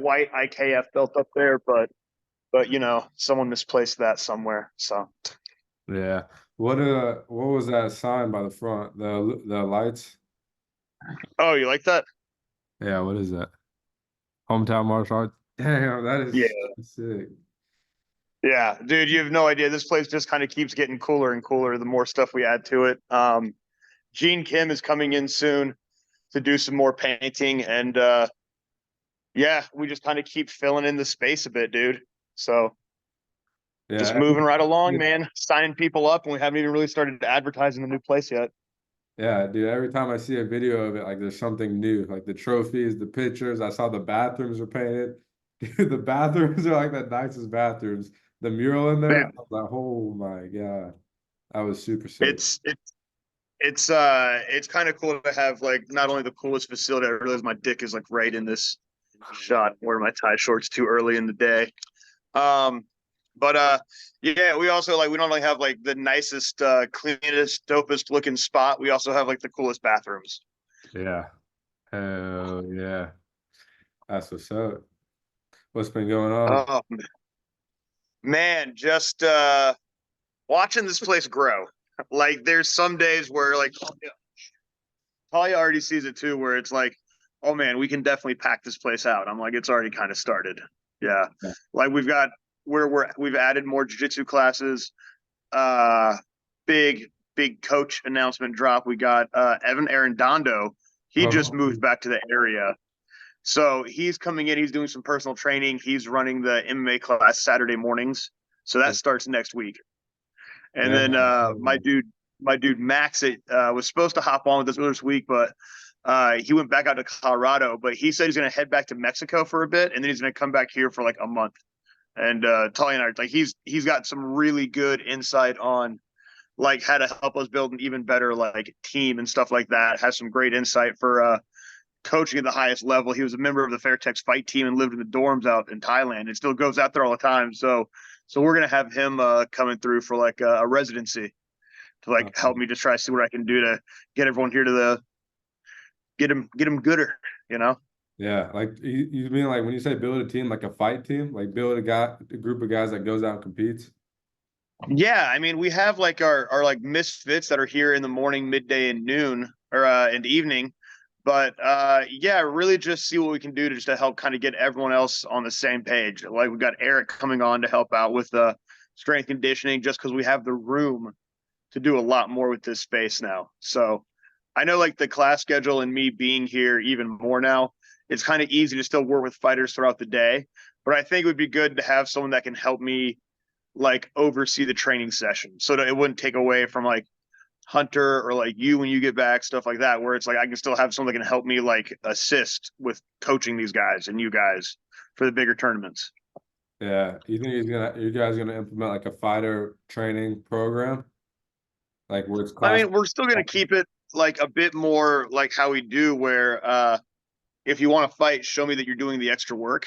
white IKF belt up there, but someone misplaced that somewhere. So Yeah. What was that sign by the front? The lights? oh, you like that? Yeah, what is that? Hometown martial arts? Damn, that Yeah. is sick. Yeah, dude, you have no idea. This place just kind of keeps getting cooler and cooler the more stuff we add to it. Gene Kim is coming in soon to do some more painting, and yeah, we just kind of keep filling in the space a bit, dude. So just Yeah, moving right along, man. Signing people up, and we haven't even really started advertising the new place yet. yeah, dude. Every time I see a video of it, like there's something new. Like the trophies, the pictures. I saw the bathrooms were painted. Dude, the bathrooms are like the nicest bathrooms. The mural in there, I Dude, was like, oh my God. That was super sick. it's kind of cool to have like not only the coolest facility. I realize my dick is like right in this shot. Wear my tie shorts too early in the day. Um, but yeah, we also like we not only have like the nicest, cleanest, dopest looking spot. We also have like the coolest bathrooms. Yeah. Hell yeah. That's what's up. What's been going on? Oh man, just watching this place grow. Like there's some days where like Talia already sees it too, where it's like, oh man, we can definitely pack this place out. I'm like, it's already kind of started. Yeah, Yeah. like we've added more jiu-jitsu classes. Uh, big coach announcement drop. We got Evan Arredondo. He just Oh, moved back to the area. So he's coming in, he's doing some personal training. He's running the MMA class Saturday mornings. So that starts next week. And yeah. then my dude Max was supposed to hop on with us this week, but he went back out to Colorado. But he said he's going to head back to Mexico for a bit, and then he's going to come back here for like a month. And Tully and I, like he's got some really good insight on like how to help us build an even better like team and stuff like that. Has some great insight for coaching at the highest level. He was a member of the Fairtex fight team and lived in the dorms out in Thailand and still goes out there all the time. So we're gonna have him coming through for like a residency to like help me just try to see what I can do to get everyone here to the get him gooder, you know. Yeah, like you mean like when you say build a team, like a fight team, like build a group of guys that goes out and competes? Yeah, I mean we have like our like misfits that are here in the morning, midday, and noon or in the evening. But yeah, really just see what we can do to just to help kind of get everyone else on the same page. Like we got Eric coming on to help out with strength conditioning just because we have the room to do a lot more with this space now. So I know like the class schedule and me being here even more now, it's kind of easy to still work with fighters throughout the day. But I think it would be good to have someone that can help me like oversee the training session so that it wouldn't take away from like Hunter or like you when you get back, stuff like that, where it's like I can still have someone that can help me like assist with coaching these guys and you guys for the bigger tournaments. Yeah, you think you guys gonna implement like a fighter training program, like where it's I class? mean, we're still gonna keep it like a bit more like how we do, where if you want to fight, show me that you're doing the extra work.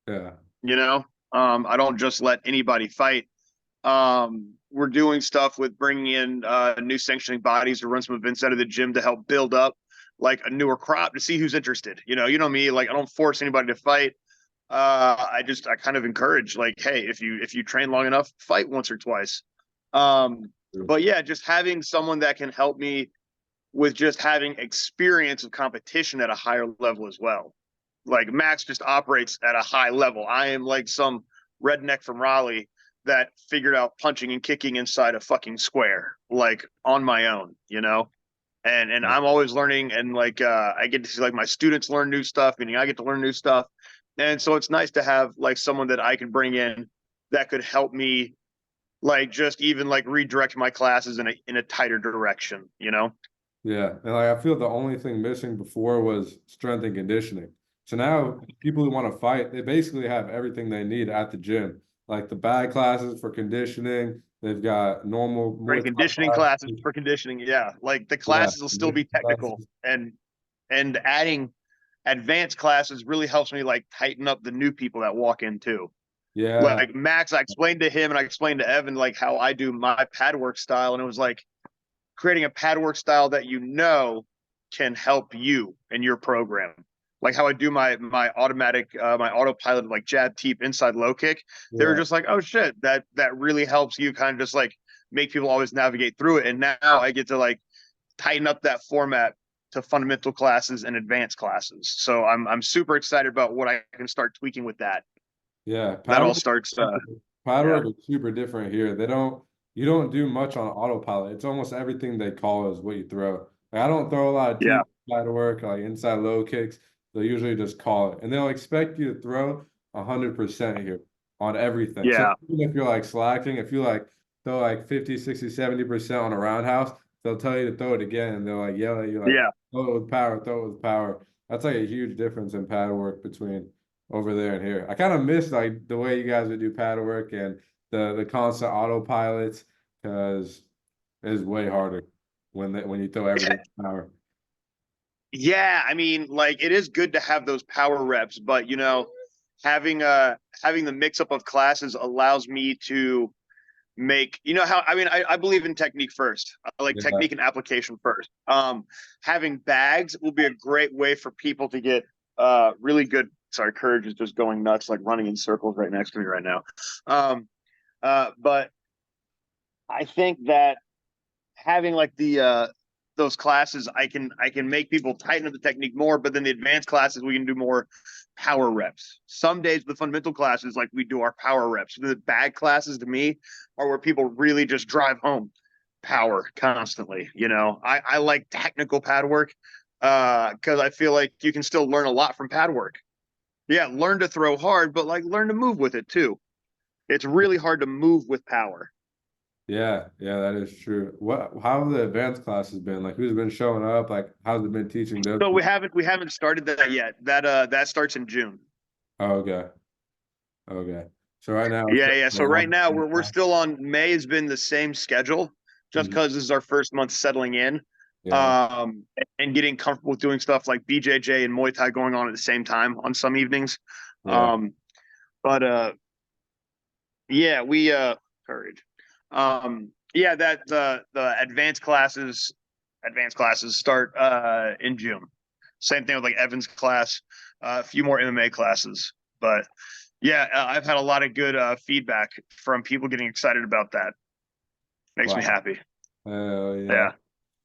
Yeah, You know, I don't just let anybody fight. We're doing stuff with bringing in new sanctioning bodies to run some events out of the gym to help build up like a newer crop to see who's interested. You know me, like I don't force anybody to fight. I kind of encourage like, hey, if you train long enough, fight once or twice. Um, but yeah, just having someone that can help me with just having experience of competition at a higher level as well. Like Max just operates at a high level. I am like some redneck from Raleigh that figured out punching and kicking inside a fucking square, like on my own, you know? And I'm always learning and like I get to see like my students learn new stuff, meaning I get to learn new stuff. And so it's nice to have like someone that I can bring in that could help me like just even like redirect my classes in a tighter direction, you know? yeah, and like I feel the only thing missing before was strength and conditioning. So now people who want to fight, they basically have everything they need at the gym, like the bag classes for conditioning. They've got normal Right, Muay Thai conditioning classes classes. for conditioning. Yeah, like the Yeah, classes will still be conditioning technical, classes. and adding advanced classes really helps me like tighten up the new people that walk in too. Yeah, Like Max, I explained to him and I explained to Evan like how I do my pad work style, and it was like creating a pad work style that can help you in your program. like how I do my automatic my autopilot like jab, teep, inside low kick. They were Yeah. just like, oh shit, that really helps you kind of just like make people always navigate through it. And now I get to like tighten up that format to fundamental classes and advanced classes. So I'm super excited about what I can start tweaking with that. Yeah. That Pad all work, starts pad yeah. work is super different here. You don't do much on autopilot. It's almost everything they call is what you throw. Like, I don't throw a lot of Yeah. team pad work, like inside low kicks. They'll usually just call it. And they'll expect you to throw 100% here on everything. So Yeah. even if you're like slacking, if you like throw like 50, 60, 70% on a roundhouse, they'll tell you to throw it again and they'll like yell at you like Yeah. throw it with power, throw it with power. That's like a huge difference in pad work between over there and here. I kind of miss like the way you guys would do pad work and the constant autopilots because it's way harder when you throw everything with power. Yeah, I mean, like it is good to have those power reps, but you know, having the mix up of classes allows me to make, you know, how I mean I believe in technique first. I like Yeah, technique and application first. Having bags will be a great way for people to get really good. Sorry, Courage is just going nuts, like running in circles right next to me right now. Um but I think that having like the those classes, I can make people tighten up the technique more, but then the advanced classes we can do more power reps. Some days the fundamental classes, like we do our power reps. The bag classes to me are where people really just drive home power constantly. You know, I like technical pad work because I feel like you can still learn a lot from pad work. Yeah, learn to throw hard, but like learn to move with it too. It's really hard to move with power. yeah, that is true. How have the advanced classes been? Like who's been showing up? Like how's it been teaching those So people? we haven't started that yet. That starts in June. Oh, okay. Okay. So right now it's Yeah, just yeah. the So right one. now we're still on May has been the same schedule just Mhm. because this is our first month settling in. Yeah, Um and getting comfortable with doing stuff like BJJ and Muay Thai going on at the same time on some evenings. yeah, Um but yeah, we courage. Yeah, that the advanced classes start in June. Same thing with like Evan's class, a few more MMA classes. But yeah, I've had a lot of good feedback from people getting excited about that. Makes me wow. happy. Yeah. Yeah.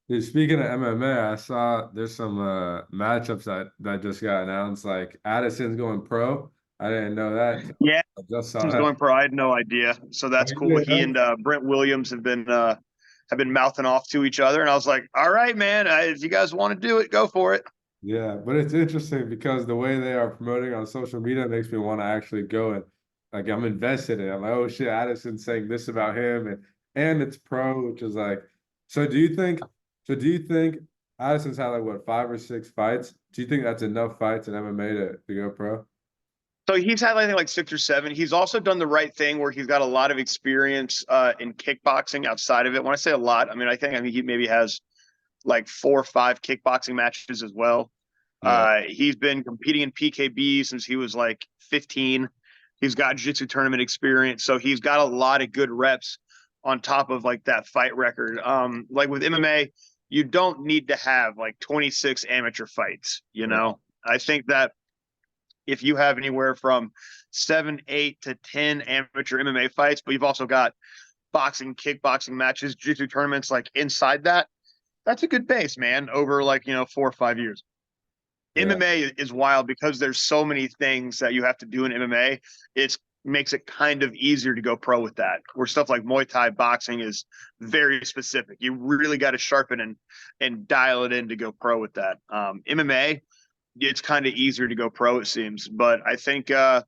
Dude, speaking of MMA, I saw there's some matchups that just got announced. Like Addison's going pro. I didn't know that. Yeah. I just saw Since that. going pro, I had no idea. So Oh, that's you cool. didn't He know? and Brent Williams have been mouthing off to each other, and I was like, "All right, man. If you guys want to do it, go for it." Yeah, but it's interesting because the way they are promoting on social media makes me want to actually go and like I'm invested in it. I'm like, oh shit, Addison's saying this about him and it's pro, which is like so do you think Addison's had like what 5 or 6 fights? Do you think that's enough fights in MMA to go pro? So he's had, I think, like 6 or 7. He's also done the right thing where he's got a lot of experience in kickboxing outside of it. When I say a lot, I mean he maybe has like 4 or 5 kickboxing matches as well. Yeah, He's been competing in PKB since he was like 15. He's got jiu-jitsu tournament experience, so he's got a lot of good reps on top of like that fight record. Like with MMA, you don't need to have like 26 amateur fights. You yeah, know, I think that if you have anywhere from 7, 8 to 10 amateur MMA fights, but you've also got boxing, kickboxing matches, jiu-jitsu tournaments like inside that, that's a good base, man, over like, 4 or 5 years. yeah, MMA is wild because there's so many things that you have to do in MMA. It makes it kind of easier to go pro with that. Where stuff like Muay Thai boxing is very specific. You really got to sharpen and dial it in to go pro with that. MMA, it's kind of easier to go pro, it seems. But I think I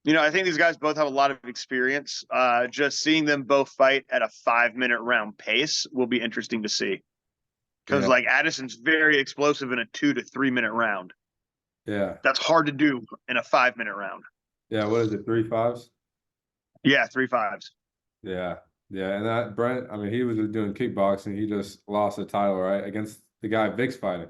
think these guys both have a lot of experience. Just seeing them both fight at a 5-minute round pace will be interesting to see. Because yeah, like Addison's very explosive in a 2 to 3 minute round. yeah, That's hard to do in a 5-minute round. yeah. What is it, 3 5s? Yeah, 3 5s. Yeah, yeah. And that Brent, I mean, he was doing kickboxing. He just lost the title, right? Against the guy Vic's fighting.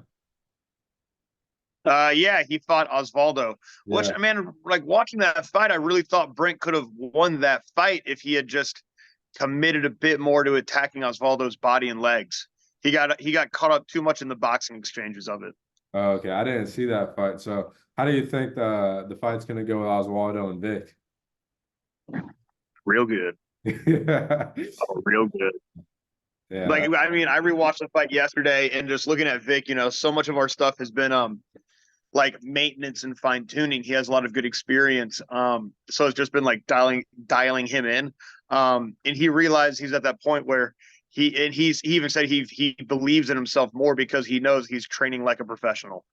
Yeah, he fought Osvaldo. Which, Yeah. man, like watching that fight, I really thought Brent could have won that fight if he had just committed a bit more to attacking Osvaldo's body and legs. He got caught up too much in the boxing exchanges of it. Oh, okay, I didn't see that fight. So how do you think the fight's gonna go with Oswaldo and Vic? Real good. Yeah. Oh, real good. Like, Yeah. I mean, I rewatched the fight yesterday and just looking at Vic, so much of our stuff has been like maintenance and fine tuning. He has a lot of good experience. So it's just been like dialing him in. And he realized he's at that point where he even said he believes in himself more because he knows he's training like a professional.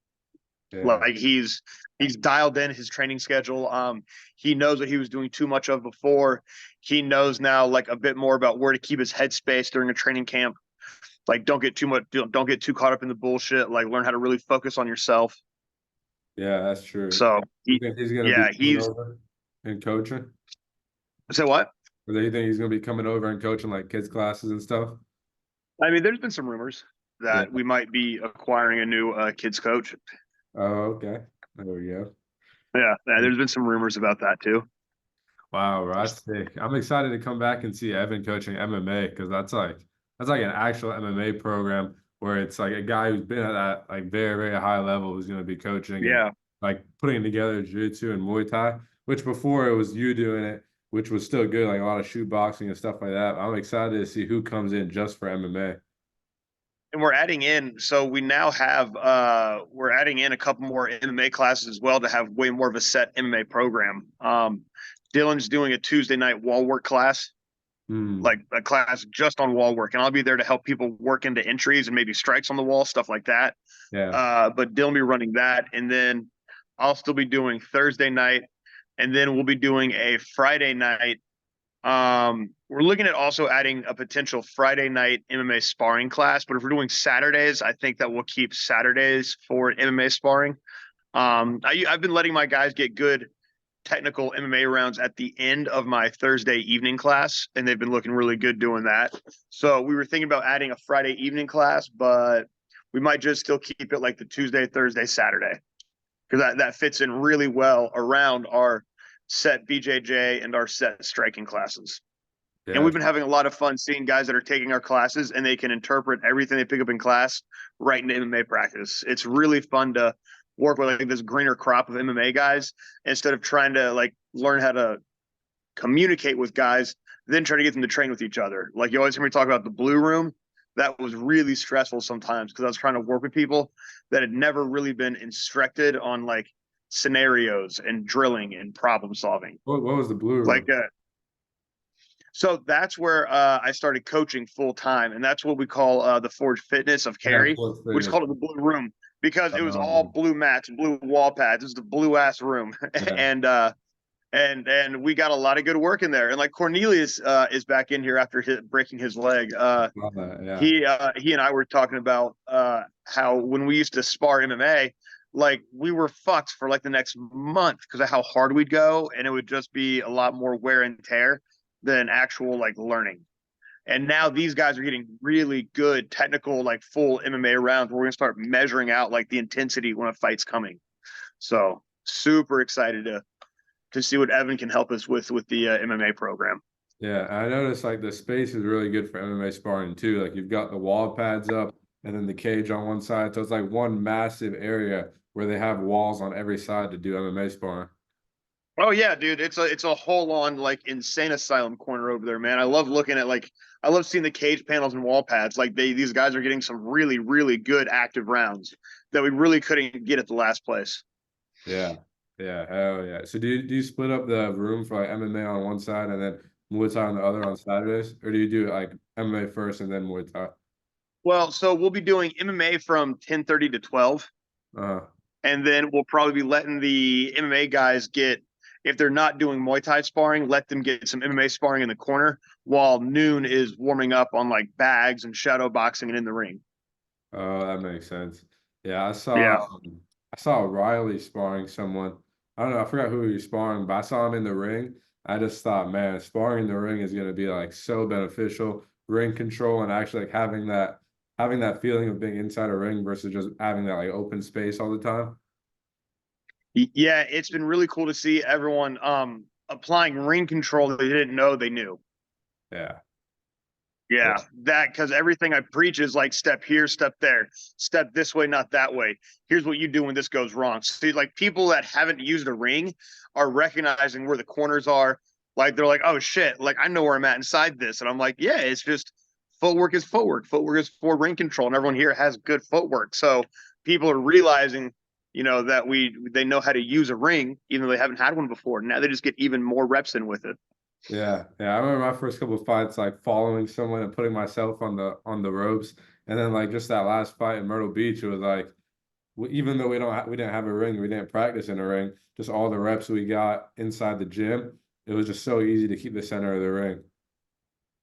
Yeah. Like he's dialed in his training schedule. He knows what he was doing too much of before. He knows now like a bit more about where to keep his headspace during a training camp. Like don't get too caught up in the bullshit. Like learn how to really focus on yourself. Yeah, that's true. So You think he's gonna be yeah, coming he's over and coaching? say what? Or do you think he's gonna be coming over and coaching like kids classes and stuff? I mean, there's been some rumors Yeah. that we might be acquiring a new kids coach. Oh, okay. There we go. Yeah, there's been some rumors about that too. Wow, bro, that's sick. I'm excited to come back and see Evan coaching MMA because that's like an actual MMA program where it's like a guy who's been at that like very, very high level who's gonna be coaching and Yeah, like putting together jiu-jitsu and Muay Thai, which before it was you doing it, which was still good, like a lot of shoot boxing and stuff like that. I'm excited to see who comes in just for MMA. and we're adding in. So we now have we're adding in a couple more MMA classes as well to have way more of a set MMA program. Dylan's doing a Tuesday night wall work class, Hmm. like a class just on wall work, and I'll be there to help people work into entries and maybe strikes on the wall, stuff like that. Yeah. But Dylan will be running that, and then I'll still be doing Thursday night, and then we'll be doing a Friday night. We're looking at also adding a potential Friday night MMA sparring class, but if we're doing Saturdays, I think that we'll keep Saturdays for MMA sparring. I've been letting my guys get good technical MMA rounds at the end of my Thursday evening class, and they've been looking really good doing that. So we were thinking about adding a Friday evening class, but we might just still keep it like the Tuesday, Thursday, Saturday, because that fits in really well around our set BJJ and our set striking classes. And Yeah. we've been having a lot of fun seeing guys that are taking our classes and they can interpret everything they pick up in class right into MMA practice. It's really fun to work with like this greener crop of MMA guys instead of trying to like learn how to communicate with guys, then try to get them to train with each other. Like you always hear me talk about the blue room. That was really stressful sometimes because I was trying to work with people that had never really been instructed on like scenarios and drilling and problem solving. What was the blue Like room? so that's where I started coaching full time, and that's what we call the Forge Fitness of Yeah, Cary. sports We just fitness. called it the Blue Room because it was all Um, blue mats, blue wall pads. It was the blue ass room, yeah. and we got a lot of good work in there. And like Cornelius is back in here after breaking his leg. Love that. Yeah. He and I were talking about how when we used to spar MMA, like we were fucked for like the next month because of how hard we'd go, and it would just be a lot more wear and tear than actual like learning. And now these guys are getting really good technical, like full MMA rounds. Where we're gonna start measuring out like the intensity when a fight's coming. So super excited to see what Evan can help us with the MMA program. Yeah, I noticed like the space is really good for MMA sparring too. Like you've got the wall pads up and then the cage on one side. So it's like one massive area where they have walls on every side to do MMA sparring. Oh yeah, dude, it's a whole on like insane asylum corner over there, man. I love looking at like I love seeing the cage panels and wall pads. Like these guys are getting some really good active rounds that we really couldn't get at the last place. Yeah. Yeah, hell yeah. So do you split up the room for like MMA on one side and then Muay Thai on the other on Saturdays? Or do you do like MMA first and then Muay Thai? Well, so we'll be doing MMA from 10:30 to 12, Uh, and then we'll probably be letting the MMA guys get if they're not doing Muay Thai sparring, let them get some MMA sparring in the corner while Noon is warming up on like bags and shadow boxing and in the ring. oh, that makes sense. Yeah, Yeah. I saw Riley sparring someone. I don't know, I forgot who he was sparring, but I saw him in the ring. I just thought, man, sparring in the ring is gonna be like so beneficial. Ring control and actually like having that feeling of being inside a ring versus just having that like open space all the time. Yeah, it's been really cool to see everyone applying ring control that they didn't know they knew. Yeah. Yeah, that because everything I preach is like step here, step there, step this way, not that way. Here's what you do when this goes wrong. See, like people that haven't used a ring are recognizing where the corners are. Like they're like, oh shit, like I know where I'm at inside this. And I'm like, yeah, it's just footwork is footwork. Footwork is for ring control. And everyone here has good footwork. So people are realizing, that they know how to use a ring, even though they haven't had one before. Now they just get even more reps in with it. Yeah, yeah. I remember my first couple of fights, like following someone and putting myself on the ropes, and then like just that last fight in Myrtle Beach, it was like even though we didn't have a ring, we didn't practice in a ring, just all the reps we got inside the gym, it was just so easy to keep the center of the ring.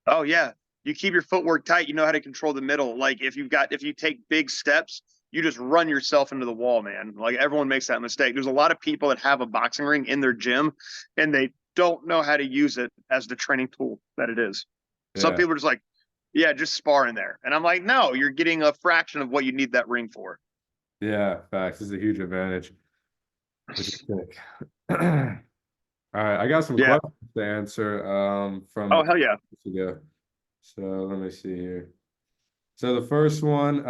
Oh yeah. You keep your footwork tight, you know how to control the middle. Like if you take big steps, you just run yourself into the wall, man. Like everyone makes that mistake. There's a lot of people that have a boxing ring in their gym and they don't know how to use it as the training tool that it is. Some Yeah, people are just like, yeah, just spar in there. And I'm like, no, you're getting a fraction of what you need that ring for. yeah, facts. This is a huge advantage, which is sick. All right, I got some Yeah. questions to answer from Oh a hell couple yeah. weeks ago. So let me see here. So the first one,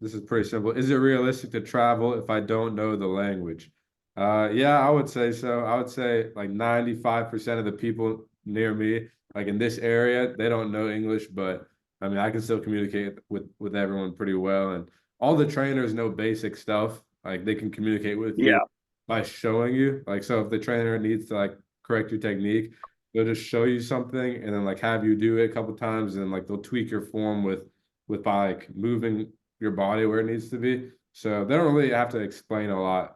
this is pretty simple. Is it realistic to travel if I don't know the language? Yeah, I would say so. I would say like 95% of the people near me, like in this area, they don't know English, but I mean, I can still communicate with everyone pretty well. And all the trainers know basic stuff. Like they can communicate with you Yeah. by showing you. Like, so if the trainer needs to like correct your technique, they'll just show you something and then like have you do it a couple times and like they'll tweak your form with by like moving your body where it needs to be. So they don't really have to explain a lot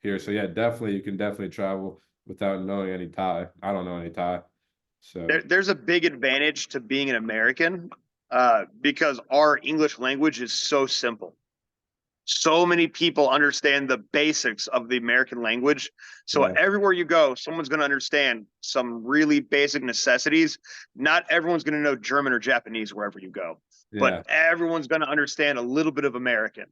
here. So yeah, definitely you can definitely travel without knowing any Thai. I don't know any Thai. So There's a big advantage to being an American because our English language is so simple. So many people understand the basics of the American language. So yeah, everywhere you go, someone's going to understand some really basic necessities. Not everyone's going to know German or Japanese wherever you go, but yeah. everyone's going to understand a little bit of American.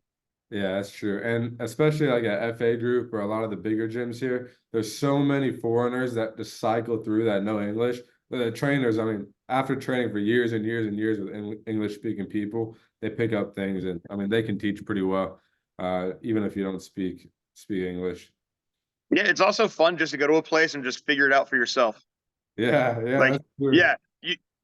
Yeah, that's true. And especially like at FA group or a lot of the bigger gyms here, there's so many foreigners that just cycle through that know English. The trainers, I mean, after training for years and years and years with English speaking people, they pick up things and I mean they can teach pretty well, even if you don't speak English. Yeah, it's also fun just to go to a place and just figure it out for yourself. Yeah, yeah, Like, that's true. yeah,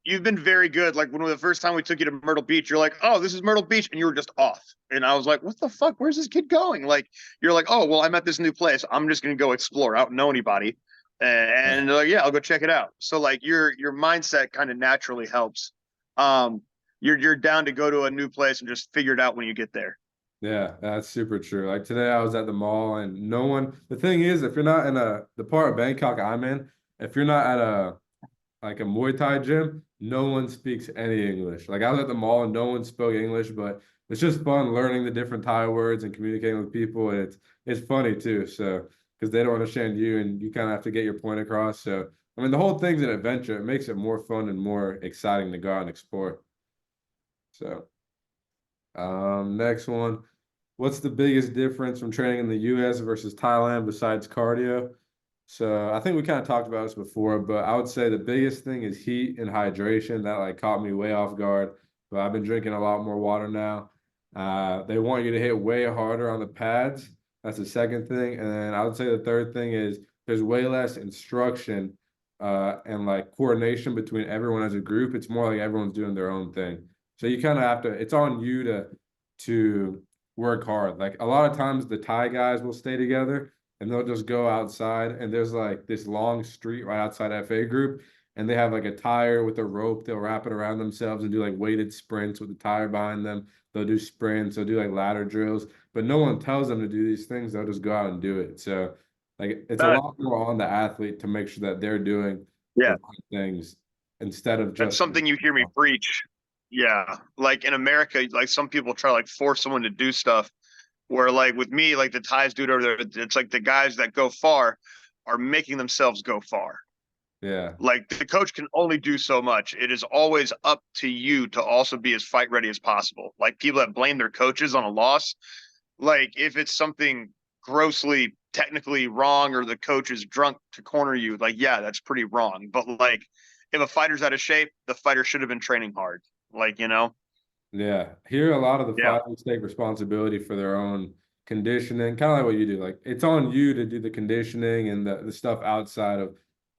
you've been very good. Like when the first time we took you to Myrtle Beach, you're like, "Oh, this is Myrtle Beach," and you were just off. And I was like, "What the fuck? Where's this kid going?" Like, you're like, "Oh, well, I'm at this new place. I'm just gonna go explore. I don't know anybody." And they're like, "Yeah, I'll go check it out." So like your mindset kind of naturally helps. Um, you're down to go to a new place and just figure it out when you get there. Yeah, that's super true. Like today I was at the mall and no one, the thing is, if you're not in the part of Bangkok I'm in, if you're not at a like a Muay Thai gym, no one speaks any English. Like I was at the mall and no one spoke English, but it's just fun learning the different Thai words and communicating with people. And it's funny too. So because they don't understand you and you kind of have to get your point across. So I mean the whole thing's an adventure. It makes it more fun and more exciting to go out and explore. So next one. What's the biggest difference from training in the US versus Thailand besides cardio? So I think we kind of talked about this before, but I would say the biggest thing is heat and hydration. That like caught me way off guard. But I've been drinking a lot more water now. They want you to hit way harder on the pads. That's the second thing. And then I would say the third thing is there's way less instruction and like coordination between everyone as a group. It's more like everyone's doing their own thing. So you kind of have to, it's on you to work hard. Like a lot of times the Thai guys will stay together and they'll just go outside and there's like this long street right outside FA group and they have like a tire with a rope. They'll wrap it around themselves and do like weighted sprints with the tire behind them. They'll do sprints, they'll do like ladder drills, but no one tells them to do these things. They'll just go out and do it. So like it's a Uh, lot more on the athlete to make sure that they're doing the yeah, right things instead of that's just something you hear me preach. Yeah, like in America, like some people try to like force someone to do stuff. Where like with me, like the ties dude over there, it's like the guys that go far are making themselves go far. yeah, Like the coach can only do so much. It is always up to you to also be as fight ready as possible. Like people that blame their coaches on a loss, like if it's something grossly technically wrong or the coach is drunk to corner you, like yeah, that's pretty wrong. But like if a fighter's out of shape, the fighter should have been training hard. Like, Yeah, here a lot of the yeah, fighters take responsibility for their own conditioning, kind of like what you do. Like it's on you to do the conditioning and the stuff outside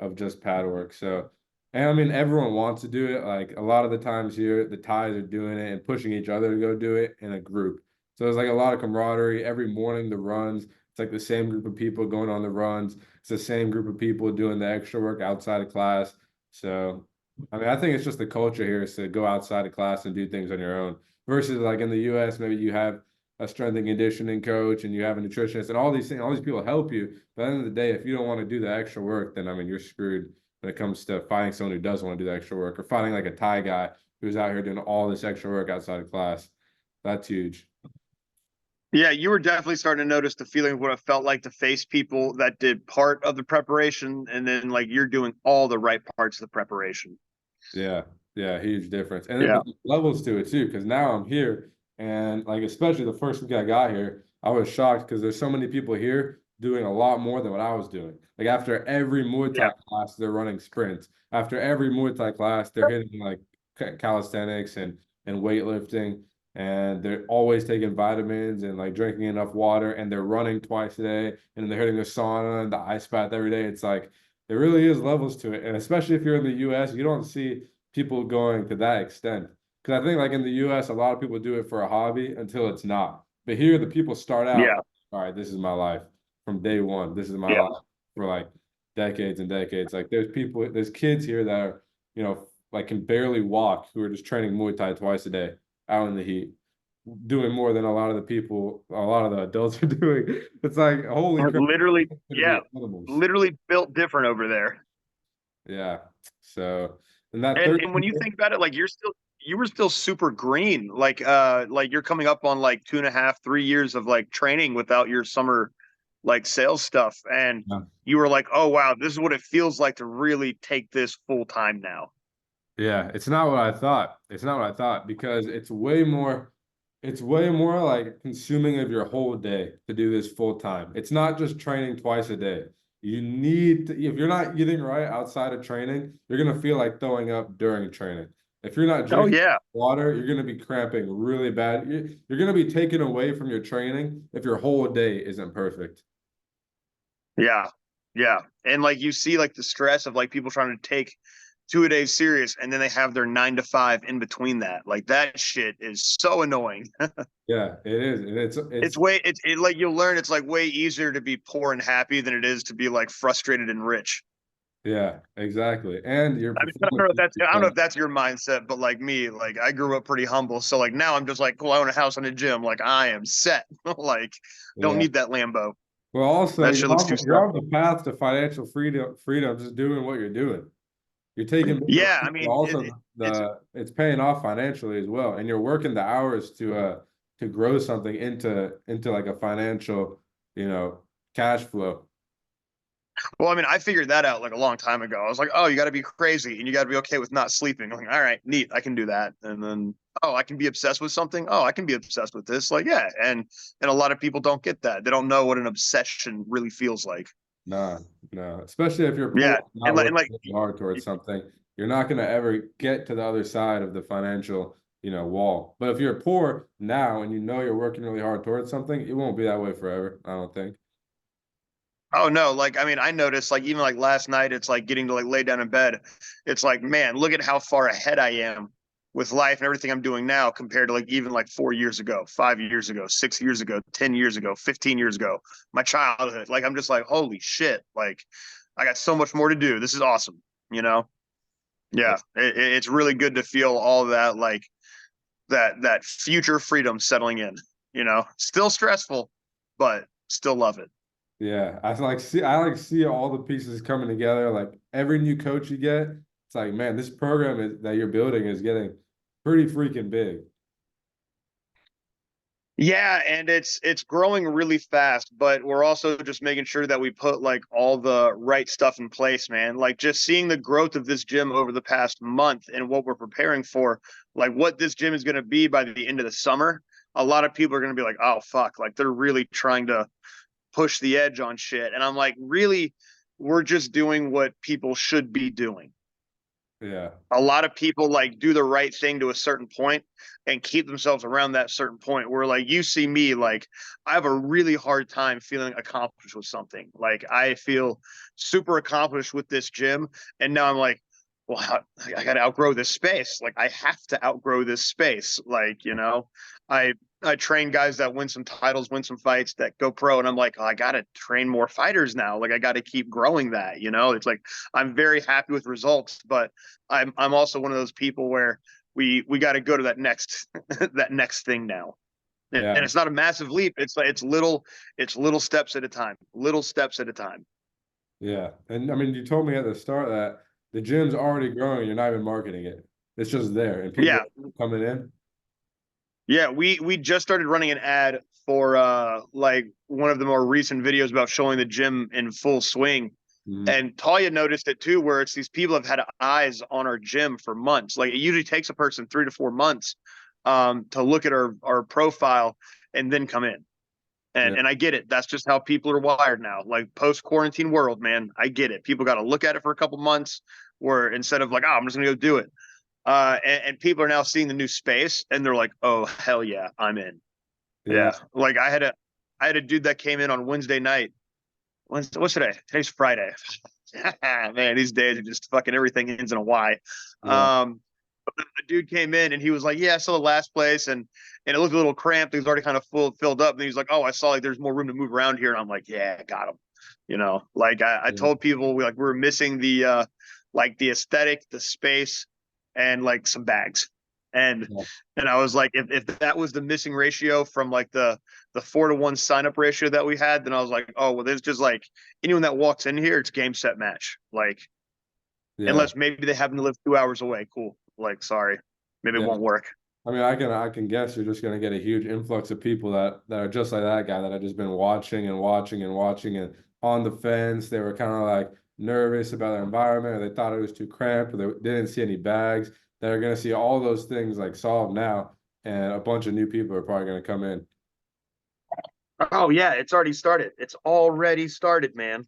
of just pad work. So, and I mean everyone wants to do it. Like a lot of the times here, the ties are doing it and pushing each other to go do it in a group. So there's like a lot of camaraderie. Every morning the runs, it's like the same group of people going on the runs. It's the same group of people doing the extra work outside of class. So I mean, I think it's just the culture here is to go outside of class and do things on your own. Versus like in the US, maybe you have a strength and conditioning coach and you have a nutritionist and all these things, all these people help you. But at the end of the day, if you don't want to do the extra work, then I mean you're screwed when it comes to finding someone who does want to do the extra work or finding like a Thai guy who's out here doing all this extra work outside of class. That's huge. yeah, you were definitely starting to notice the feeling of what it felt like to face people that did part of the preparation, and then like you're doing all the right parts of the preparation. Yeah, yeah, huge difference. And then Yeah, but there's levels to it too, because now I'm here and like especially the first week I got here, I was shocked because there's so many people here doing a lot more than what I was doing. Like after every Muay yeah. Thai class, they're running sprints. After every Muay Thai class, they're hitting like calisthenics and weightlifting, and they're always taking vitamins and like drinking enough water, and they're running twice a day, and they're hitting the sauna and the ice bath every day. It's like there really is levels to it. And especially if you're in the US, you don't see people going to that extent. Because I think like in the US, a lot of people do it for a hobby until it's not. But here, the people start out, Yeah, all right, this is my life from day one. This is my yeah. life for like decades and decades. Like there's kids here that are, like can barely walk who are just training Muay Thai twice a day out in the heat, doing more than a lot of the people, a lot of the adults are doing. It's like, holy crap, Literally, gonna be yeah, animals. literally built different over there. Yeah. So, and that And 13 when you think about it, like you were still super green. Like you're coming up on like 2.5, 3 years of like training without your summer like sales stuff. And yeah. you were like, oh wow, this is what it feels like to really take this full time now. Yeah, it's not what I thought. It's not what I thought because it's way more like consuming of your whole day to do this full time. It's not just training twice a day. You need to, if you're not eating right outside of training, you're gonna feel like throwing up during training. If you're not Oh drinking yeah. water, you're gonna be cramping really bad. You're gonna be taken away from your training if your whole day isn't perfect. Yeah. Yeah. And like you see like the stress of like people trying to take 2 a days serious and then they have their 9 to 5 in between that. Like that shit is so annoying. Yeah, it is. And It's like you'll learn it's like way easier to be poor and happy than it is to be like frustrated and rich. yeah, exactly. And your I mean, performance is I don't know if better. that's your mindset, but like me, like I grew up pretty humble. So like now I'm just like, cool, I own a house and a gym. Like I am set. Like don't Yeah. need that Lambo. Well, also That shit looks too you're on stuffy. the path to financial freedom just doing what you're doing. You're taking bigger Yeah, I risks, but mean also it's it's paying off financially as well. And you're working the hours to grow something into like a financial, you know, cash flow. well, I mean, I figured that out like a long time ago. I was like, oh, you got to be crazy and you got to be okay with not sleeping. I'm like, all right, neat, I can do that. And then, oh, I can be obsessed with something. Oh, I can be obsessed with this. Like, yeah, and a lot of people don't get that. They don't know what an obsession really feels like. Nah, no. Especially if you're poor, Yeah, not and working like really hard towards something, you're not gonna ever get to the other side of the financial, wall. But if you're poor now and you know you're working really hard towards something, it won't be that way forever, I don't think. oh no, like I mean, I noticed like even like last night, it's like getting to like lay down in bed. It's like, man, look at how far ahead I am with life and everything I'm doing now compared to like even like 4 years ago, 5 years ago, 6 years ago, 10 years ago, 15 years ago, my childhood. Like I'm just like, holy shit, like I got so much more to do. This is awesome, you know? Yeah. Yeah, it's really good to feel all that like that future freedom settling in. Still stressful, but still love it. Yeah, I like see all the pieces coming together. Like every new coach you get, it's like, man, this program that you're building is getting pretty freaking big. Yeah, and it's growing really fast, but we're also just making sure that we put like all the right stuff in place, man. Like just seeing the growth of this gym over the past month and what we're preparing for, like what this gym is going to be by the end of the summer. A lot of people are going to be like, "Oh fuck," like they're really trying to push the edge on shit. And I'm like, "Really, we're just doing what people should be doing." Yeah. A lot of people like do the right thing to a certain point and keep themselves around that certain point where like you see me like I have a really hard time feeling accomplished with something. Like I feel super accomplished with this gym and now I'm like, well, I got to outgrow this space. Like I have to outgrow this space. Like, I I train guys that win some titles, win some fights, that go pro, and I'm like, oh, I got to train more fighters now. Like I got to keep growing that. It's like I'm very happy with results, but I'm also one of those people where we got to go to that next that next thing now. And Yeah. it's not a massive leap. It's like it's little steps at a time. Little steps at a time. Yeah. And I mean, you told me at the start that the gym's already growing, you're not even marketing it. It's just there and people Yeah. are coming in. Yeah, we just started running an ad for like one of the more recent videos about showing the gym in full swing. Mhm. And Talia noticed it too, where it's these people have had eyes on our gym for months. Like it usually takes a person 3 to 4 months to look at our profile and then come in. And Yeah. and I get it. That's just how people are wired now. Like post quarantine world, man. I get it. People got to look at it for a couple months, where instead of like, oh, I'm just gonna go do it. And people are now seeing the new space and they're like, oh hell yeah, I'm in. Yeah. Yeah. Like I had a dude that came in on Wednesday night. What's today? Today's Friday. Man, these days are just fucking everything ends in a Y. Yeah. A dude came in and he was like, yeah, I saw the last place and it looked a little cramped. It was already kind of filled up. And he's like, oh, I saw like there's more room to move around here. And I'm like, yeah, got him. Like I Yeah. told people we're missing the like the aesthetic, the space, and like some bags. And Yeah. and I was like, if that was the missing ratio from like the 4-to-1 sign up ratio that we had, then I was like, oh well, there's just like anyone that walks in here, it's game set match. Like Yeah. unless maybe they happen to live 2 hours away. Cool. Like sorry, maybe it Yeah. won't work. I mean, I can guess you're just gonna get a huge influx of people that are just like that guy that have just been watching and watching and watching and on the fence. They were kind of like nervous about their environment, or they thought it was too cramped, or they didn't see any bags. That are gonna see all those things like solved now, and a bunch of new people are probably gonna come in. Oh yeah, it's already started. It's already started, man.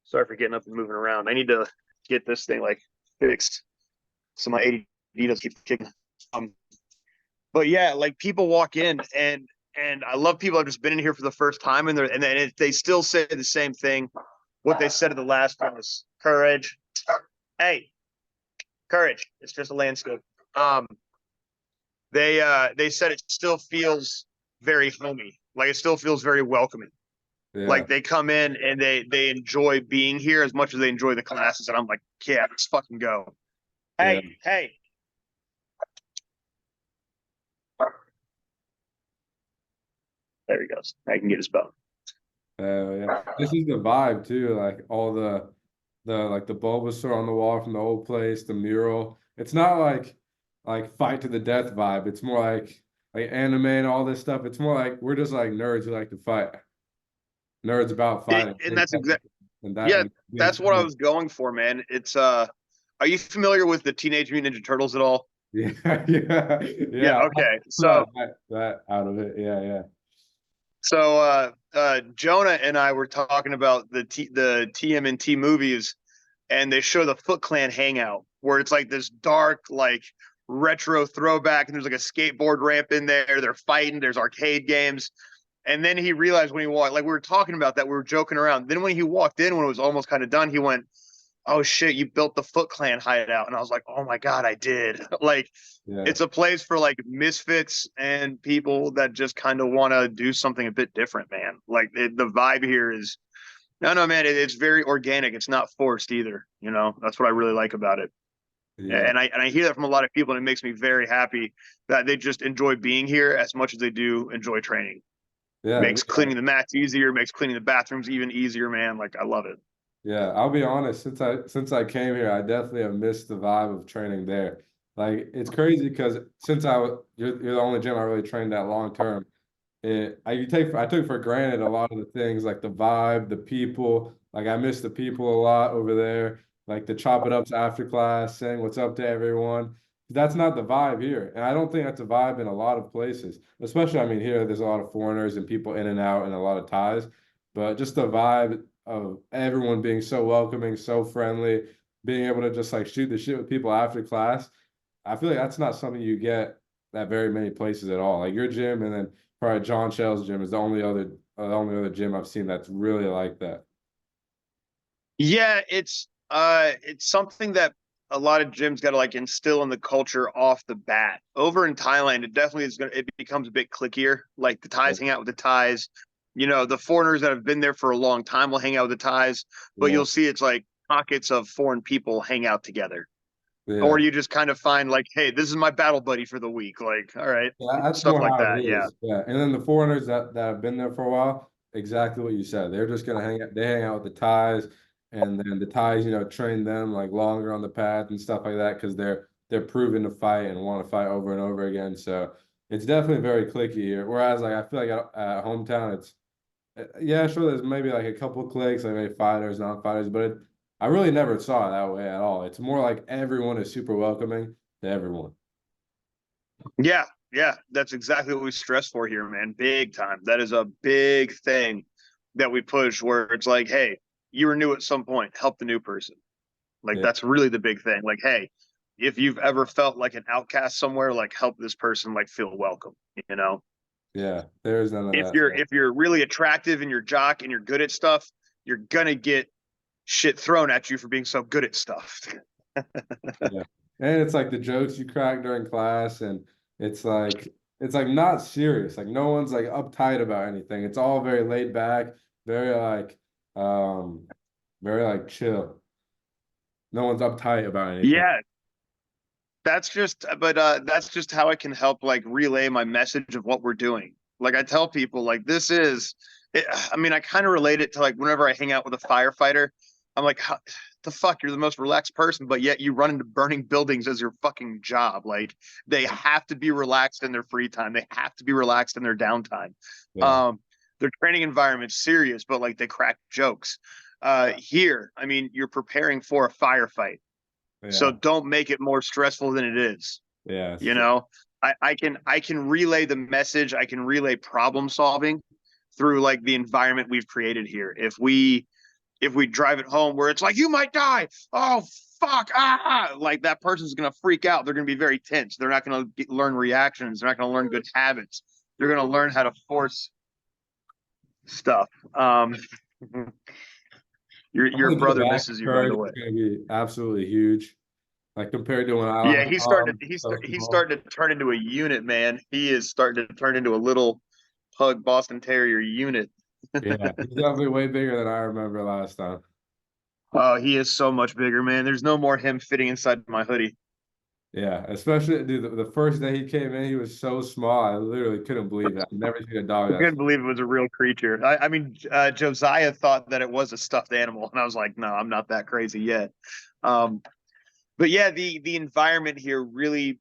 Sorry for getting up and moving around. I need to get this thing like fixed so my ADD doesn't keep kicking. Um, but yeah, like people walk in and I love people that have just been in here for the first time and then they still say the same thing. What they said at the last one was courage. Hey, courage. It's just a landscape. Um, they said it still feels very homey. Like it still feels very welcoming. Yeah. Like they come in and they enjoy being here as much as they enjoy the classes. And I'm like, yeah, let's fucking go. Yeah. Hey. There he goes. I can get his bone. Yeah. This is the vibe too. Like all the like the Bulbasaur on the wall from the old place, the mural. It's not like fight to the death vibe. It's more like anime and all this stuff. It's more like we're just like nerds who like to fight. Nerds about fighting. And that's exactly And that yeah, and being that's what I cool. was going for, man. It's are you familiar with the Teenage Mutant Ninja Turtles at all? Yeah, yeah, Yeah, yeah. I okay. got So that out of it. Yeah, yeah. Jonah and I were talking about the TMNT movies and they show the Foot Clan hangout where it's like this dark, like retro throwback, and there's like a skateboard ramp in there. They're fighting. There's arcade games, and then he realized when he walked, like we were talking about that, we were joking around. Then when he walked in, when it was almost kind of done, he went, "Oh shit, you built the Foot Clan hideout," and I was like, "Oh my god, I did!" Like Yeah. it's a place for like misfits and people that just kind of want to do something a bit different, man. Like the vibe here is no, man. It's very organic. It's not forced either. That's what I really like about it. Yeah. And I hear that from a lot of people, and it makes me very happy that they just enjoy being here as much as they do enjoy training. Yeah. Makes cleaning the mats easier, makes cleaning the bathrooms even easier, man. Like I love it. Yeah, I'll be honest, since I came here, I definitely have missed the vibe of training there. Like it's crazy because since you're the only gym I really trained at long term. I took for granted a lot of the things like the vibe, the people. Like I miss the people a lot over there. Like the chop it ups after class, saying what's up to everyone. That's not the vibe here, and I don't think that's a vibe in a lot of places. Especially, I mean, here there's a lot of foreigners and people in and out, and a lot of ties. But just the vibe of everyone being so welcoming, so friendly. being able to just like shoot the shit with people after class. I feel like that's not something you get at very many places at all. Like your gym, and then probably John Shell's gym is the only other gym I've seen that's really like that. Yeah, it's something that a lot of gyms got to like instill in the culture off the bat. Over in Thailand, it definitely is gonna it becomes a bit clickier. Like the Thais hang out with the Thais. You know, the foreigners that have been there for a long time will hang out with the Thais, but Yeah, you'll see it's like pockets of foreign people hang out together. Or yeah. you just kind of find like, hey, this is my battle buddy for the week. Like, all right, Yeah, that's stuff more like how it that. Yeah. is. Yeah, and then the foreigners that have been there for a while, exactly what you said. They're just gonna hang out. They hang out with the Thais, and then the Thais, train them like longer on the path and stuff like that because they're proven to fight and want to fight over and over again. So it's definitely very clicky here. Whereas like I feel like at hometown, it's yeah, sure. There's maybe like a couple of cliques, like maybe fighters, non-fighters, but I really never saw it that way at all. It's more like everyone is super welcoming to everyone. Yeah, yeah, that's exactly what we stress for here, man. Big time. That is a big thing that we push where it's like, hey, you were new at some point, help the new person. Like Yeah, that's really the big thing. Like, hey, if you've ever felt like an outcast somewhere, like help this person like feel welcome, you know? yeah. There's none of If that. you're if you're really attractive and you're jock and you're good at stuff, you're gonna get shit thrown at you for being so good at stuff. Yeah. And it's like the jokes you crack during class, and it's like it's like not serious. Like no one's like uptight about anything. It's all very laid back, very um very like chill. No one's uptight about anything. Yeah, that's just how I can help like relay my message of what we're doing. Like I tell people like this is I mean I kind of relate it to like whenever I hang out with a firefighter, I'm like the fuck you're the most relaxed person but yet you run into burning buildings as your fucking job. Like they have to be relaxed in their free time. They have to be relaxed in their downtime. Yeah. Um their training environment's serious but like they crack jokes. Here, I mean you're preparing for a firefight. So Yeah. don't make it more stressful than it is. Yeah. It's You true. know, I can relay the message. I can relay problem solving through like the environment we've created here. If we drive it home where it's like you might die, oh fuck, like that person's gonna freak out. They're gonna be very tense. They're not gonna learn reactions. They're not gonna learn good habits. They're gonna learn how to force stuff. Your I'm gonna go brother back. misses you, by the Kurd way. is gonna be absolutely huge. Like compared to when I Yeah, was he's starting to so he's small. starting to turn into a unit, man. He is starting to turn into a little pug Boston Terrier unit. Yeah, he's definitely way bigger than I remember last time. Oh, he is so much bigger, man. There's no more him fitting inside my hoodie. Yeah, especially dude, the first day he came in, he was so small. I literally couldn't believe it. I've never seen a dog I that couldn't small. believe it was a real creature. I mean, Josiah thought that it was a stuffed animal, and I was like, no, I'm not that crazy yet. Um, but yeah, the environment here really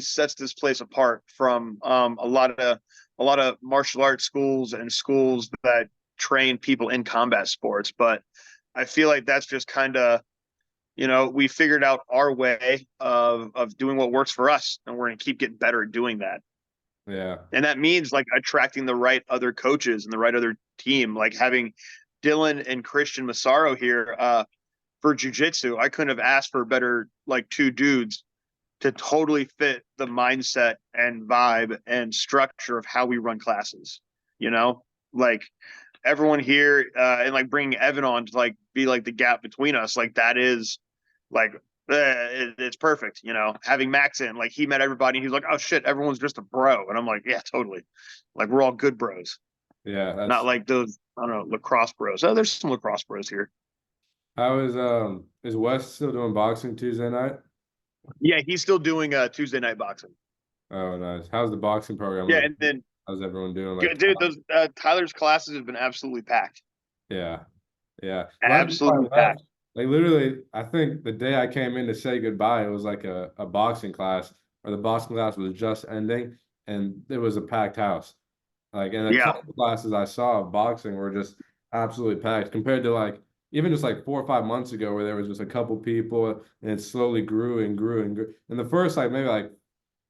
sets this place apart from a lot of martial arts schools and schools that train people in combat sports. But I feel like that's just kind of we figured out our way of doing what works for us, and we're gonna keep getting better at doing that. Yeah, And that means like attracting the right other coaches and the right other team, like having Dylan and Christian Massaro here for jujitsu. I couldn't have asked for better like two dudes to totally fit the mindset and vibe and structure of how we run classes. You know, like everyone here and like bringing Evan on to like be like the gap between us, like that is like it's perfect. Having Max in, like he met everybody, and he's like, oh shit, everyone's just a bro, and I'm like, yeah, totally. Like we're all good bros, yeah. not That's like those I don't know lacrosse bros. Oh, there's some lacrosse bros here. how is West still doing boxing Tuesday night? Yeah, he's still doing Tuesday night boxing. Oh, nice. How's the boxing program Yeah, looking? and then How's everyone doing? Like, dude, those Tyler's classes have been absolutely packed. yeah, yeah. Right before Absolutely I left, packed. like literally, I think the day I came in to say goodbye, it was like a boxing class, or the boxing class was just ending, and it was a packed house. Like, and a Yeah. couple classes I saw of boxing were just absolutely packed compared to like even just like 4 or 5 months ago where there was just a couple people and it slowly grew and grew and grew. And the first like maybe like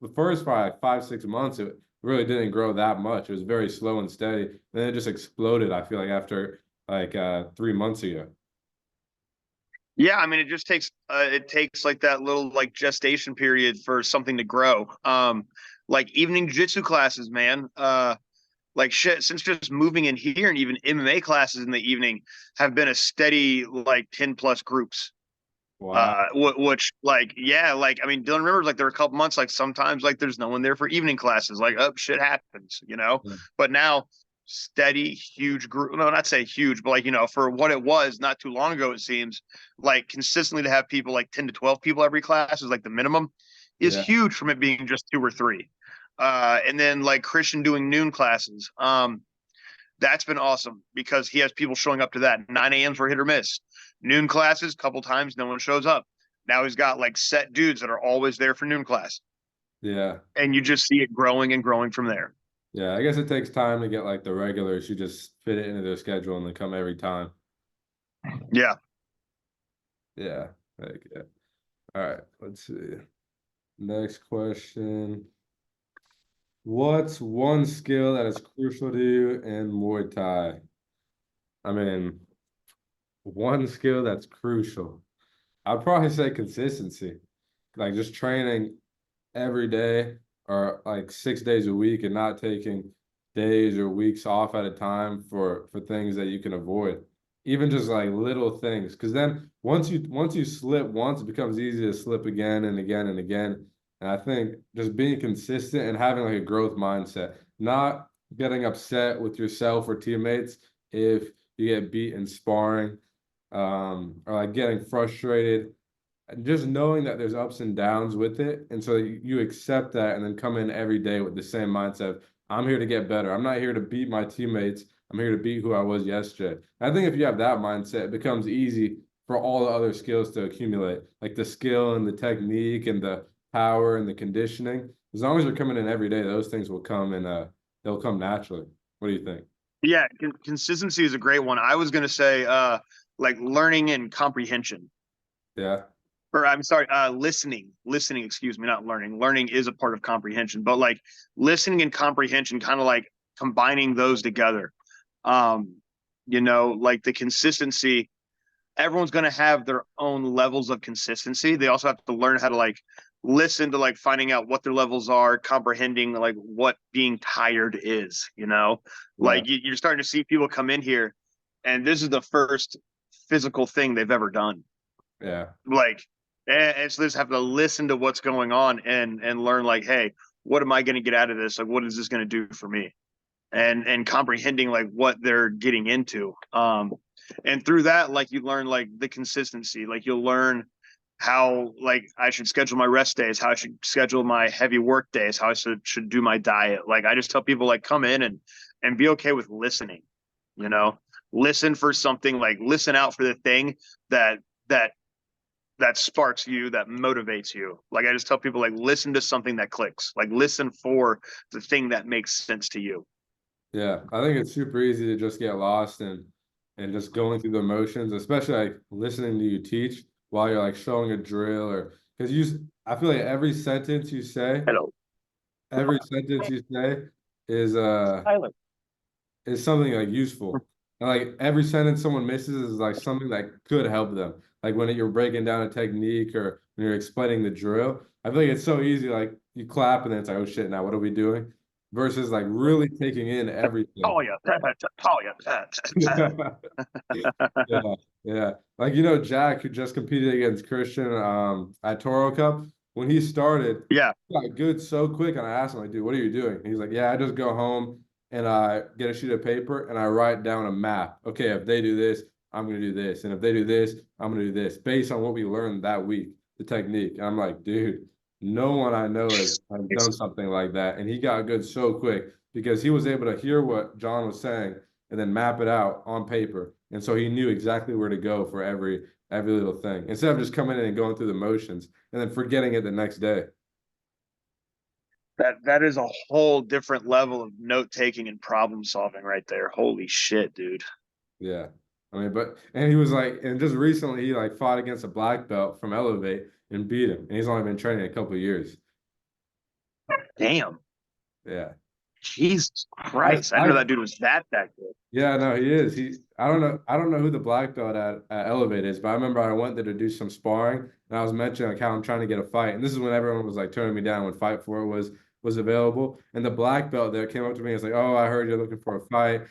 the first probably like 5 6 months it really didn't grow that much. It was very slow and steady. Then it just exploded. I feel like after like 3 months ago. Yeah, I mean, it takes like that little like gestation period for something to grow. Like evening jiu-jitsu classes, man. Like shit, since just moving in here, and even MMA classes in the evening have been a steady like 10 plus groups. Wow. Which like, yeah, like, I mean, Dylan remembers like there were a couple months like sometimes like there's no one there for evening classes, like, oh, shit happens, you know. Yeah. But now, steady, huge group, no, not say huge, but like, you know, for what it was not too long ago, it seems like consistently to have people like 10 to 12 people every class is like the minimum, is Yeah. huge from it being just two or three. And then like Christian doing noon classes, that's been awesome because he has people showing up to that. 9 a.m.s were hit or miss. Noon classes, couple times, no one shows up. Now he's got like set dudes that are always there for noon class. Yeah. And you just see it growing and growing from there. Yeah. I guess it takes time to get like the regulars who just fit it into their schedule and they come every time. Yeah. Yeah. Like, yeah. All right. Let's see. Next question. What's one skill that is crucial to you in Muay Thai? I mean, one skill that's crucial. I'd probably say consistency. Like just training every day or like 6 days a week and not taking days or weeks off at a time for things that you can avoid. Even just like little things. Because then once you slip once, it becomes easy to slip again and again and again. And I think just being consistent and having like a growth mindset, not getting upset with yourself or teammates if you get beat in sparring, or like getting frustrated, and just knowing that there's ups and downs with it. And so you accept that and then come in every day with the same mindset. I'm here to get better. I'm not here to beat my teammates. I'm here to beat who I was yesterday. And I think if you have that mindset, it becomes easy for all the other skills to accumulate, like the skill and the technique and the power and the conditioning. As long as you're coming in every day, those things will come and they'll come naturally. What do you think? Yeah. Consistency is a great one. I was going to say, like learning and comprehension. Yeah. Or I'm sorry, listening, excuse me, not learning. Learning is a part of comprehension, but like listening and comprehension, kind of like combining those together. Um, you know, like the consistency, everyone's going to have their own levels of consistency. They also have to learn how to like listen to like finding out what their levels are, comprehending like what being tired is, you know, Yeah. like you're starting to see people come in here and this is the first physical thing they've ever done. Yeah. Like, and so they just have to listen to what's going on and learn like, hey, what am I going to get out of this? Like, what is this going to do for me? And comprehending like what they're getting into. And through that, like you learn like the consistency. Like you'll learn how like I should schedule my rest days, how I should schedule my heavy work days, how I should do my diet. Like I just tell people like come in and be okay with listening. You know, listen for something, like listen out for the thing that that that sparks you, that motivates you. Like I just tell people like listen to something that clicks. Like listen for the thing that makes sense to you. Yeah, I think it's super easy to just get lost and just going through the motions, especially like listening to you teach while you're like showing a drill or because I feel like Hello, every sentence you say is Tyler. is something like useful. And like every sentence someone misses is like something that could help them. Like when you're breaking down a technique or when you're explaining the drill, I feel like it's so easy. Like you clap and then it's like, oh shit, now what are we doing? Versus like really taking in everything. Talia, Talia. Yeah, yeah. Like Jack who just competed against Christian at Toro Cup, when he started, Yeah, he got good so quick. And I asked him, like, dude, what are you doing? And he's like, yeah, I just go home and I get a sheet of paper and I write down a map. Okay, if they do this, I'm gonna do this. And if they do this, I'm gonna do this based on what we learned that week, the technique. And I'm like, dude, no one I know has done something like that. And he got good so quick because he was able to hear what John was saying and then map it out on paper. And so he knew exactly where to go for every little thing instead of just coming in and going through the motions and then forgetting it the next day. that is a whole different level of note taking and problem solving right there. Holy shit, dude. Yeah. I mean, and he was like, and just recently he like fought against a black belt from Elevate and beat him. And he's only been training a couple of years. Damn. Yeah. Jesus Christ. I didn't know that dude was that good. Yeah, no, he is. I don't know who the black belt at Elevate is, but I remember I went there to do some sparring, and I was mentioning like how I'm trying to get a fight, and this is when everyone was like turning me down when Fight For was available, and the black belt there came up to me and was like, "Oh, I heard you're looking for a fight.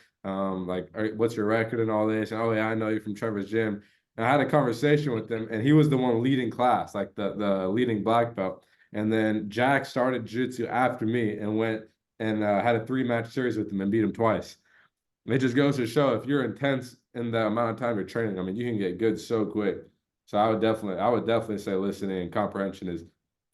What's your record and all this?" And oh yeah, I know you from Trevor's gym. And I had a conversation with him, and he was the one leading class, like the leading black belt. And then Jack started jiu-jitsu after me and went and had a 3-match series with him and beat him twice. It just goes to show if you're intense in the amount of time you're training, I mean, you can get good so quick. So I would definitely say listening and comprehension is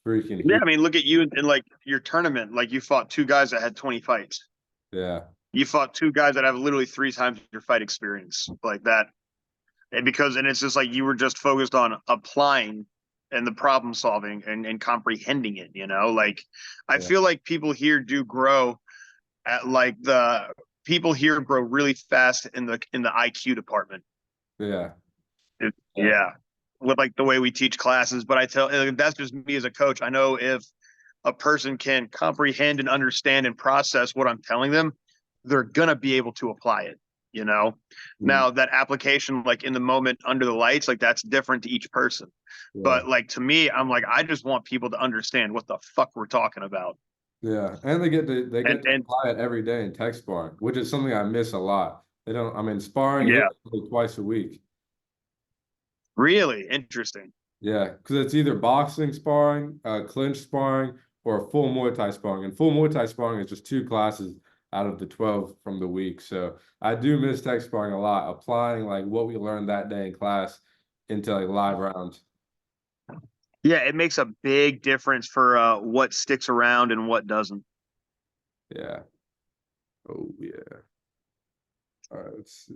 freaking Yeah, huge. I mean, look at you in like your tournament. Like you fought two guys that had 20 fights. Yeah, You fought two guys that have literally 3 times your fight experience like that. And it's just like you were just focused on applying and the problem solving and comprehending it, you know? Like I yeah, feel like people here do grow at like the people here grow really fast in the IQ department. yeah, yeah, Yeah. With like the way we teach classes, but I tell that's just me as a coach. I know if a person can comprehend and understand and process what I'm telling them, they're gonna be able to apply it, you know. mm, Now that application, like in the moment under the lights, like that's different to each person. yeah, But like to me, I'm like, I just want people to understand what the fuck we're talking about. yeah. And they And get to apply it every day in tech sparring, which is something I miss a lot. They don't. I mean, sparring yeah, literally twice a week. really interesting. Yeah, because it's either boxing sparring, clinch sparring, or full Muay Thai sparring. And full Muay Thai sparring is just 2 classes out of the 12 from the week. So I do miss tech sparring a lot, applying like what we learned that day in class into like live rounds. Yeah, it makes a big difference for what sticks around and what doesn't. Yeah. Oh yeah. All right, let's see.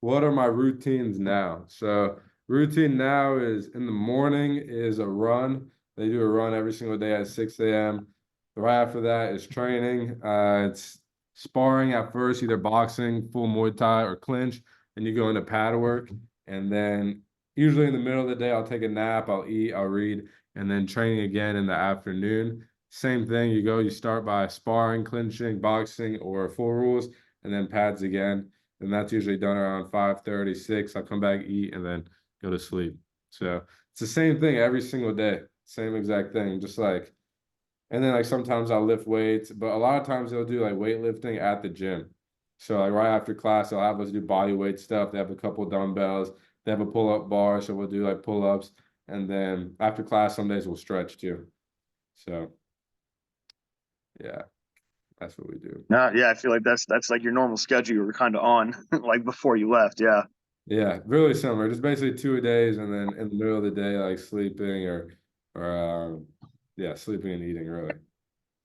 What are my routines now? So routine now is in the morning is a run. They do a run every single day at 6 a.m. Right after that is training. It's sparring at first, either boxing, full Muay Thai, or clinch. And you go into pad work. And then usually in the middle of the day, I'll take a nap, I'll eat, I'll read, and then training again in the afternoon. Same thing, you start by sparring, clinching, boxing, or full rules, and then pads again, and that's usually done around 5:30, 6. I'll come back, eat, and then go to sleep. So it's the same thing every single day, same exact thing, just like, and then like sometimes I'll lift weights, but a lot of times they'll do like weightlifting at the gym. So like right after class, they'll have us do body weight stuff. They have a couple dumbbells, they have a pull-up bar, so we'll do like pull-ups, and then after class, some days we'll stretch too. So yeah, that's what we do. No, yeah, I feel like that's like your normal schedule you were kind of on like before you left. Yeah. Yeah, really similar. Just basically 2 days, and then in the middle of the day, like sleeping or yeah, sleeping and eating. Really,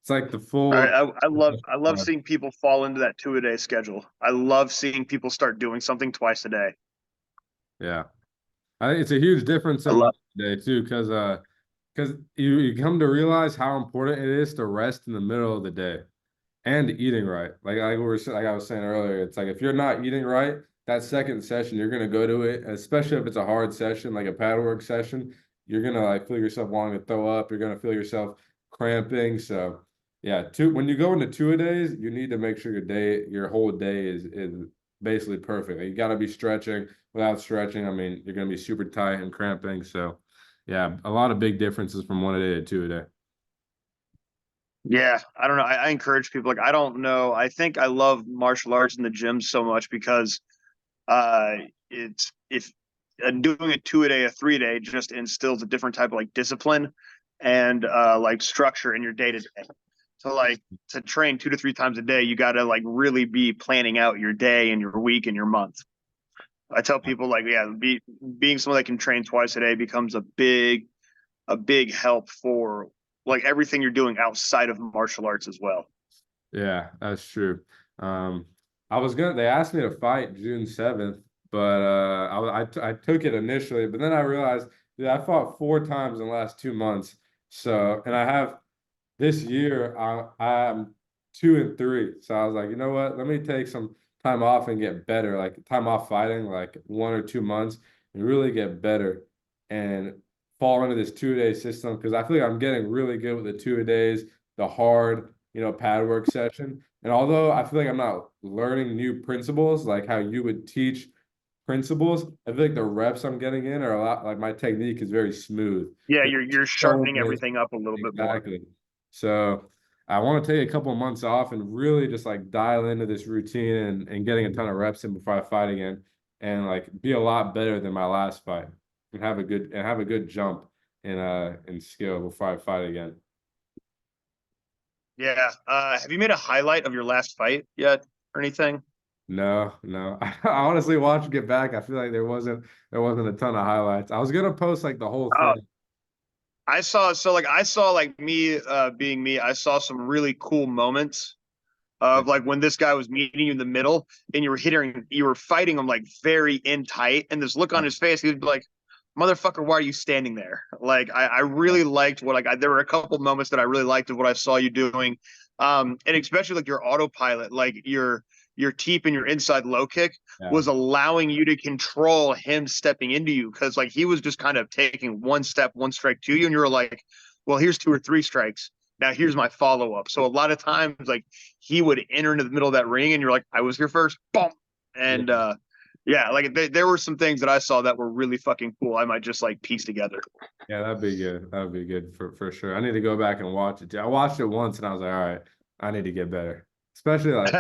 it's like the All right. full. I love seeing people fall into that 2 a day schedule. I love seeing people start doing something twice a day. Yeah, I think it's a huge difference I in love life today too, because you come to realize how important it is to rest in the middle of the day and eating right. Like I was saying earlier, it's like if you're not eating right, that second session you're gonna go to it, especially if it's a hard session like a pad work session, you're gonna like feel yourself wanting to throw up. You're gonna feel yourself cramping. So yeah, when you go into 2 days, you need to make sure your whole day is basically perfect. Like, you got to be stretching. Without stretching, I mean, you're gonna be super tight and cramping. So yeah, a lot of big differences from 1 a day to 2 a day. Yeah, I don't know. I encourage people like I don't know. I think I love martial arts in the gym so much because uh it's if doing a 2 a day, a 3 a day just instills a different type of like discipline and like structure in your day to day. So like to train 2 to 3 times a day, you got to like really be planning out your day and your week and your month. I tell people like, yeah, being someone that can train twice a day becomes a big help for like everything you're doing outside of martial arts as well. Yeah, that's true. Um, they asked me to fight June 7th, but I took it initially, but then I realized, dude, I fought 4 times in the last 2 months. So, and I have this year, I'm 2-3. So I was like, you know what? Let me take some time off and get better, like time off fighting, like 1 or 2 months, and really get better and fall into this 2 a day system because I feel like I'm getting really good with the 2 a days. the hard, pad work session. And although I feel like I'm not learning new principles, like how you would teach principles, I feel like the reps I'm getting in are a lot, like my technique is very smooth. Yeah, It's you're so sharpening basic. everything up a little bit more. Exactly. So I want to take a couple of months off and really just like dial into this routine and getting a ton of reps in before I fight again and like be a lot better than my last fight and have a good jump in skill before I fight again. Yeah. Have you made a highlight of your last fight yet or anything? No, no. I honestly watched Get Back. I feel like there wasn't a ton of highlights. I was gonna post like the whole Oh, thing. I saw like me being me, I saw some really cool moments of like when this guy was meeting you in the middle and you were fighting him like very in tight, and this look on his face, he would be like, motherfucker, why are you standing there? Like I really liked there were a couple moments that I really liked of what I saw you doing. And especially like your autopilot, like your teep and your inside low kick Yeah. was allowing you to control him stepping into you, because like he was just kind of taking one step, one strike to you, and you were like, well, here's two or three strikes. Now here's my follow up. So a lot of times, like he would enter into the middle of that ring, and you're like, I was here first, boom, and Yeah. yeah, like there were some things that I saw that were really fucking cool. I might just like piece together. Yeah, that'd be good. That'd be good for sure. I need to go back and watch it too. I watched it once and I was like, all right, I need to get better. Especially like,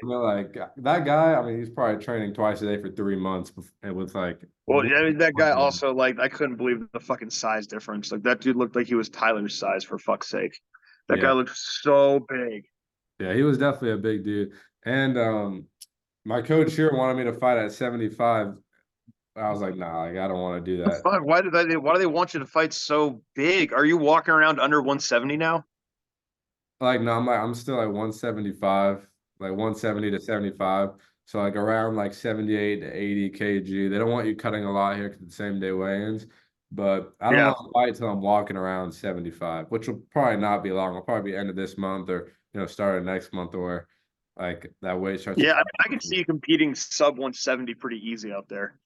like that guy. I mean, he's probably training twice a day for 3 months and with like Well, I mean, that guy one- also, like, I couldn't believe the fucking size difference. Like that dude looked like he was Tyler's size, for fuck's sake. That guy yeah, looked so big. yeah, he was definitely a big dude. And my coach here wanted me to fight at 75. I was like, nah, like, I don't want to do The that. fuck? Why do they want you to fight so big? Are you walking around under 170 now? Like, no, I'm still like 175, like 170 to 75. So like around like 78 to 80 kg. They don't want you cutting a lot here because it's the same day weigh-ins. But I don't Yeah. want to fight till I'm walking around 75, which will probably not be long. It'll probably be end of this month or start of next month or like that weight starts to Yeah, come I can see you competing sub 170 pretty easy out there.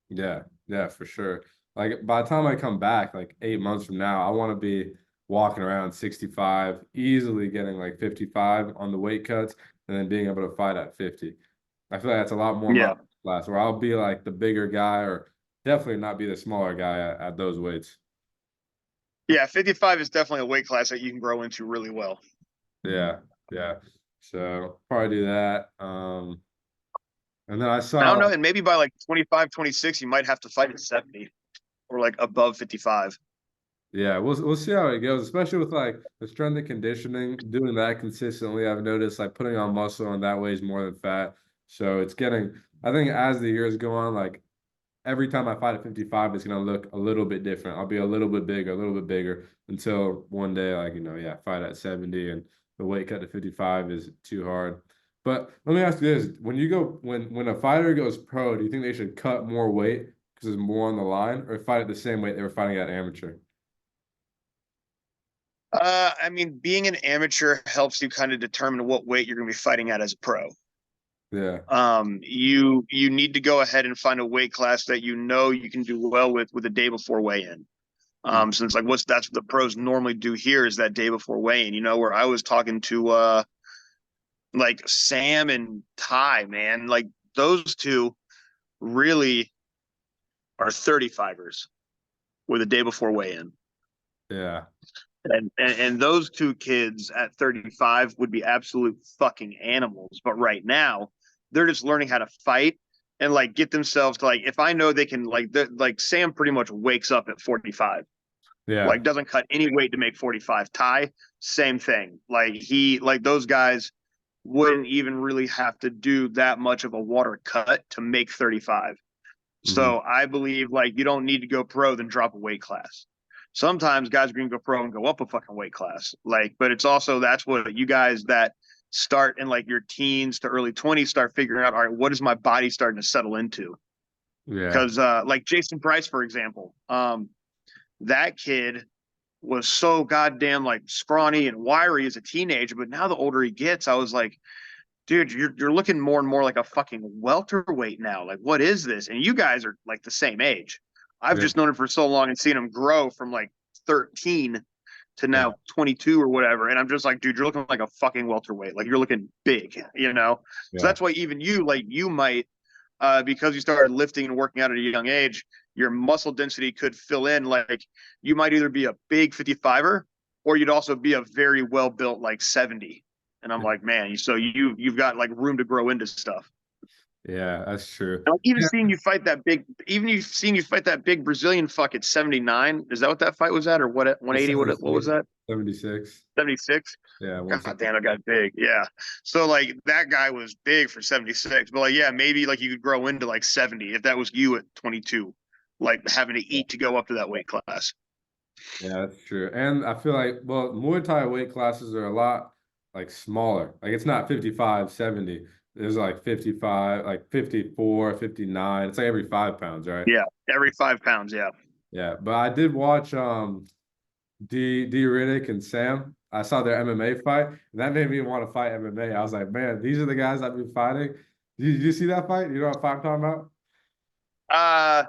Yeah, yeah, for sure. Like by the time I come back, like 8 months from now, I want to be walking around 65, easily getting like 55 on the weight cuts, and then being able to fight at 50. I feel like that's a lot more my Yeah. class where I'll be like the bigger guy or definitely not be the smaller guy at those weights. Yeah, 55 is definitely a weight class that you can grow into really well. Yeah, yeah. So probably do that. And then I I don't saw know, and maybe by like 25, 26, you might have to fight at 70 or like above 55. Yeah, we'll see how it goes, especially with like the strength and conditioning, doing that consistently. I've noticed like putting on muscle and that weighs more than fat. So it's getting, I think as the years go on, like every time I fight at 55, it's gonna look a little bit different. I'll be a little bit bigger until one day, like, yeah, fight at 70 and the weight cut to 55 is too hard. But let me ask you this: when a fighter goes pro, do you think they should cut more weight because there's more on the line, or fight at the same weight they were fighting at amateur? I mean, being an amateur helps you kind of determine what weight you're going to be fighting at as a pro. Yeah. You need to go ahead and find a weight class that you know you can do well with a day before weigh-in. Mm. Since like that's what the pros normally do here is that day before weigh-in. Where I was talking to like Sam and Ty, man, like those two really are 35ers with a day before weigh-in. Yeah. And those two kids at 35 would be absolute fucking animals. But right now, they're just learning how to fight and like get themselves to like, if I know they can like Sam pretty much wakes up at 45, Yeah. like doesn't cut any weight to make 45. Ty, same thing. Like those guys wouldn't even really have to do that much of a water cut to make 35. Mhm. So I believe like you don't need to go pro, then drop a weight class. Sometimes guys are going to go pro and go up a fucking weight class. Like, but it's also that's what you guys that start in like your teens to early 20s start figuring out, all right, what is my body starting to settle into? Yeah. Because like Jason Price, for example, that kid was so goddamn like scrawny and wiry as a teenager, but now the older he gets, I was like, dude, you're looking more and more like a fucking welterweight now. Like, what is this? And you guys are like the same age. I've Yeah. just known him for so long and seen him grow from like 13 to Yeah. now 22 or whatever. And I'm just like, dude, you're looking like a fucking welterweight. Like you're looking big, you know? So Yeah. that's why even you, like you might, because you started lifting and working out at a young age, your muscle density could fill in. Like you might either be a big 55er or you'd also be a very well built like 70. And I'm like, man, so you've got like room to grow into stuff. Yeah, that's true. Like even Yeah. seeing you fight that big, even you seeing you fight that big Brazilian fuck at 79. Is that what that fight was at, or what? At 180? What was 76. that? 76. 76. Yeah, God damn, it got big. Yeah. So like that guy was big for 76, but like yeah, maybe like you could grow into like 70 if that was you at 22, like having to eat to go up to that weight class. Yeah, that's true. And I feel like, well, Muay Thai weight classes are a lot like smaller. Like it's not 55, 70. There's like 55, like 54, 59. It's like every 5 pounds, right? Yeah, every 5 pounds. Yeah. Yeah. But I did watch D Riddick and Sam. I saw their MMA fight, and that made me want to fight MMA. I was like, man, these are the guys I've been fighting. Did you see that fight? You know what fight I'm talking about? Uh,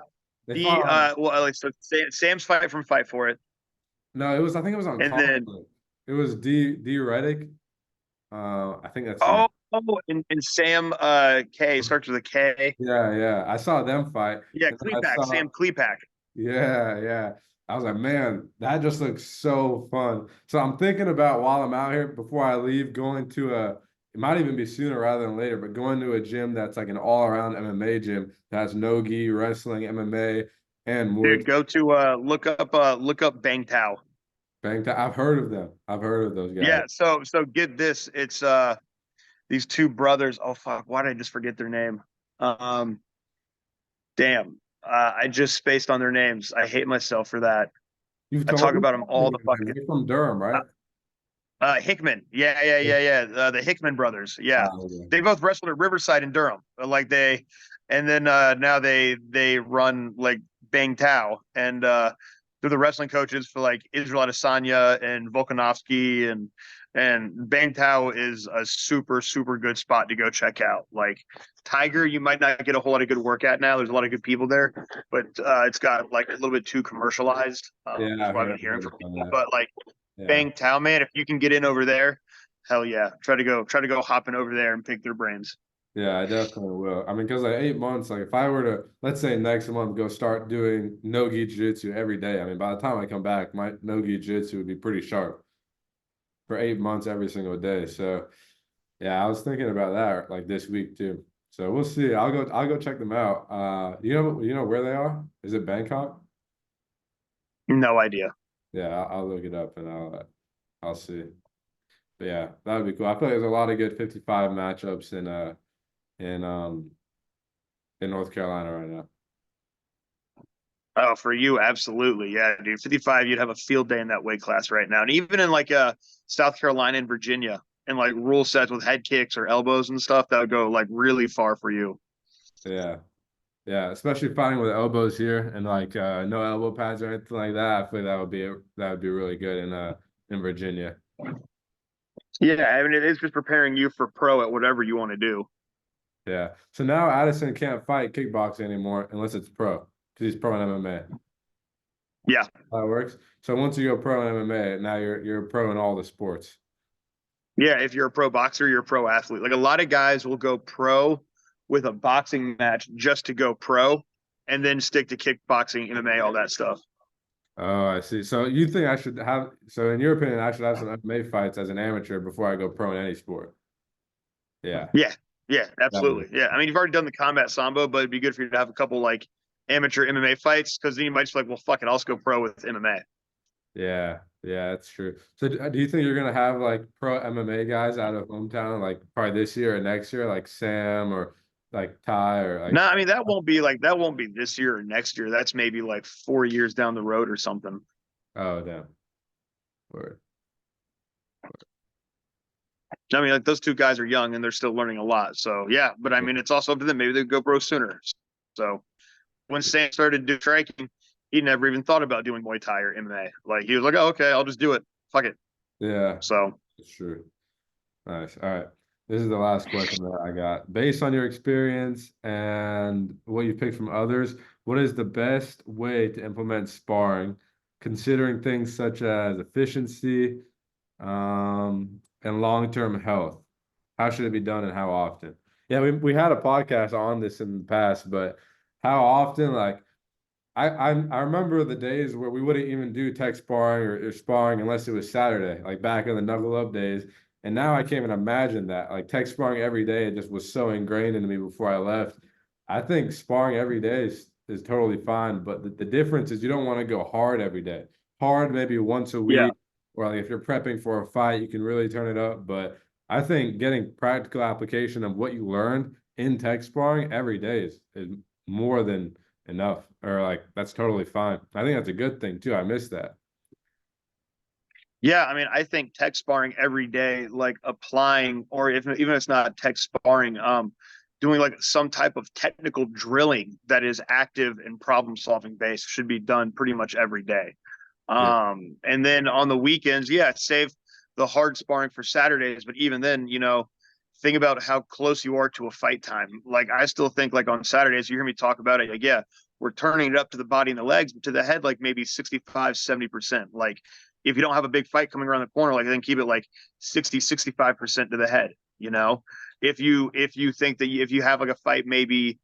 They fought on, well, like so Sam's fight from Fight for It, no, it was, I think it was on and then Conflict. It was D Riddick. I think that's his name. and Sam K starts with a K. Yeah, yeah. I saw them fight. Yeah, And then I saw, Sam Klepak. yeah, yeah. I was like, man, that just looks so fun. So I'm thinking about while I'm out here, before I leave, going to it might even be sooner rather than later, but going to a gym that's like an all-around MMA gym that has no gi, wrestling, MMA, and Muay Dude, go to look up Bang Tao. Thai. I've heard of them. I've heard of those guys. Yeah, so get this. It's these two brothers. Oh fuck, why did I just forget their name? Um damn. I just spaced on their names. I hate myself for that. You've I told talk me about them all the fucking they're from Durham, right? Hickman. Yeah. The Hickman brothers. Yeah. Okay. They both wrestled at Riverside in Durham. Like they and then now they run like Bang Tao and they're the wrestling coaches for like Israel Adesanya and Volkanovski and Bang Tao is a super good spot to go check out. Like Tiger, you might not get a whole lot of good work at now. There's a lot of good people there, but it's got like a little bit too commercialized. Yeah, That's I what I've heard, been hearing from on people. that. But like Yeah. Bang Tao, man, if you can get in over there, hell yeah. Try to go hopping over there and pick their brains. Yeah, I definitely will. I mean, because like 8 months, like if I were to, let's say next month, go start doing no-gi jiu-jitsu every day, I mean, by the time I come back, my no-gi jiu-jitsu would be pretty sharp for 8 months every single day. So yeah, I was thinking about that like this week too. So we'll see. I'll go check them out. You know where they are? Is it Bangkok? No idea. Yeah, I'll look it up and I'll see. But yeah, that would be cool. I feel like there's a lot of good 55 matchups in um in North Carolina right now. Oh, for you, absolutely. Yeah, dude. 55, you'd have a field day in that weight class right now. And even in like South Carolina and Virginia and like rule sets with head kicks or elbows and stuff, that would go like really far for you. Yeah. Yeah, especially fighting with elbows here and like no elbow pads or anything like that. I feel like that would be really good in Virginia. Yeah, I mean it is just preparing you for pro at whatever you want to do. Yeah. So now Addison can't fight kickboxing anymore unless it's pro because he's pro in MMA. Yeah. How it works. So once you go pro in MMA, now you're pro in all the sports. Yeah, if you're a pro boxer, you're a pro athlete. Like a lot of guys will go pro with a boxing match just to go pro and then stick to kickboxing, MMA, all that stuff. Oh, I see. So you think I should have, so in your opinion, I should have some MMA fights as an amateur before I go pro in any sport? Yeah. Yeah. Yeah, That would, absolutely. Yeah. I mean, you've already done the combat sambo, but it'd be good for you to have a couple like amateur MMA fights because then you might just be like, well, fuck it, I'll just go pro with MMA. yeah. Yeah, that's true. So do you think you're gonna have like pro MMA guys out of hometown, like probably this year or next year, like Sam or like Ty or No, like, I mean that won't be this year or next year. That's maybe like 4 years down the road or something. oh, damn. Word. I mean, like those two guys are young and they're still learning a lot. So yeah, but I mean, it's also up to them. Maybe they go pro sooner. So when Sam started doing striking, he never even thought about doing Muay Thai or MMA. Like he was like, oh, okay, I'll just do it. Fuck it. Yeah, So it's true. Nice. All right. This is the last question that I got. Based on your experience and what you picked from others, what is the best way to implement sparring considering things such as efficiency, and long-term health. How should it be done and how often? Yeah, we had a podcast on this in the past, but how often, like I remember the days where we wouldn't even do tech sparring or sparring unless it was Saturday, like back in the Knuckle Up days. And now I can't even imagine that. Like tech sparring every day, it just was so ingrained into me before I left. I think sparring every day is totally fine, but the difference is you don't want to go hard every day. Hard maybe once a Yeah. week, or like if you're prepping for a fight, you can really turn it up. But I think getting practical application of what you learned in tech sparring every day is more than enough, or like that's totally fine. I think that's a good thing too. I miss that. Yeah, I mean, I think tech sparring every day, like applying, or if even if it's not tech sparring, doing like some type of technical drilling that is active and problem solving based should be done pretty much every day. Yeah, And then on the weekends, yeah, save the hard sparring for Saturdays. But even then, think about how close you are to a fight time. Like I still think like on Saturdays, you hear me talk about it. Like, yeah, we're turning it up to the body and the legs, but to the head, like maybe 65, 70%. Like if you don't have a big fight coming around the corner, like then keep it like 60, 65% to the head, you know? If you think that if you have like a fight, maybe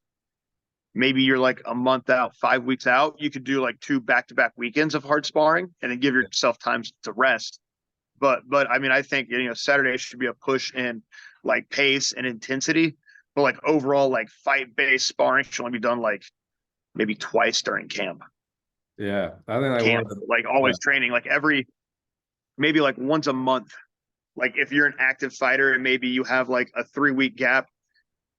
you're like a month out, 5 weeks out, you could do like 2 back-to-back weekends of hard sparring and then give yourself time to rest. But I mean, I think Saturday should be a push in like pace and intensity, but like overall like fight based sparring should only be done like maybe twice during camp. yeah. I think like one Camp, of the like yeah, always training, like maybe like once a month. Like if you're an active fighter and maybe you have like a 3 week gap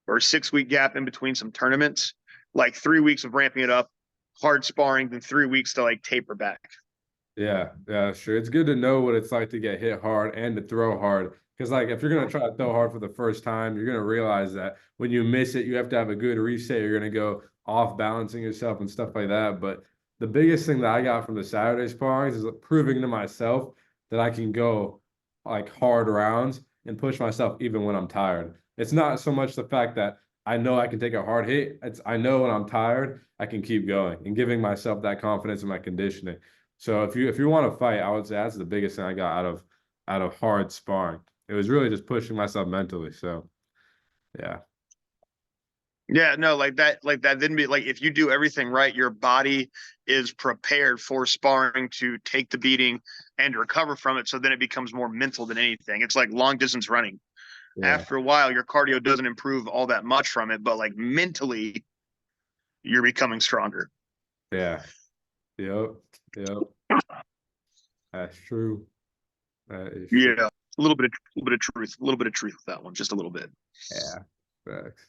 or a 6 week gap in between some tournaments, like 3 weeks of ramping it up, hard sparring, then 3 weeks to like taper back. yeah, sure. It's good to know what it's like to get hit hard and to throw hard. Because like if you're gonna try to throw hard for the first time, you're gonna realize that when you miss it, you have to have a good reset. You're gonna go off balancing yourself and stuff like that. But the biggest thing that I got from the Saturday sparrings is proving to myself that I can go like hard rounds and push myself even when I'm tired. It's not so much the fact that I know I can take a hard hit. It's I know when I'm tired, I can keep going and giving myself that confidence in my conditioning. So if you want to fight, I would say that's the biggest thing I got out of hard sparring. It was really just pushing myself mentally. So yeah, Yeah, no, like that didn't be like if you do everything right, your body is prepared for sparring to take the beating and recover from it. So then it becomes more mental than anything. It's like long distance running. yeah, After a while, your cardio doesn't improve all that much from it, but like mentally, you're becoming stronger. yeah, yep, yep. That's true. That is true. Yeah, a little bit of truth, a little bit of truth with that one, just a little bit. Yeah, facts.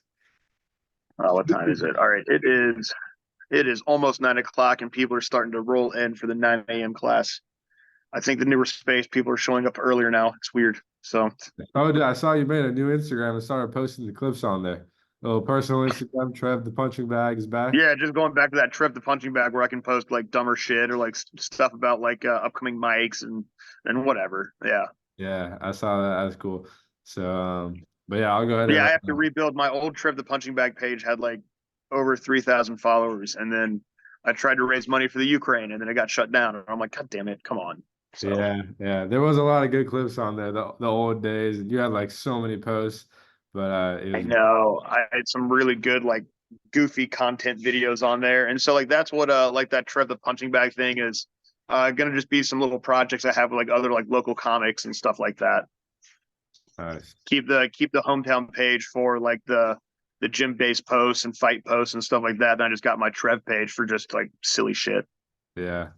What time is it? All right, it is almost 9 o'clock, and people are starting to roll in for the 9 a.m. class. I think the newer space people are showing up earlier now. It's weird. So Oh, I saw you made a new Instagram and started posting the clips on there. Little personal Instagram, Trev the punching bag is back. yeah, just going back to that trip, the punching bag, where I can post like dumber shit or like stuff about like upcoming mics and whatever. Yeah, Yeah, I saw that. That's cool. So, but yeah, I'll go ahead yeah. and I have to rebuild my old trip. The punching bag page had like over 3,000 followers, and then I tried to raise money for the Ukraine, and then it got shut down. And I'm like, God damn it, come on. So yeah. There was a lot of good clips on there, the old days, and you had like so many posts, but it I was know I had some really good like goofy content videos on there, and so like that's what like that Trev the punching bag thing is gonna just be some little projects I have with like other like local comics and stuff like that. nice. Keep the hometown page for like the gym based posts and fight posts and stuff like that. And I just got my Trev page for just like silly shit. Yeah,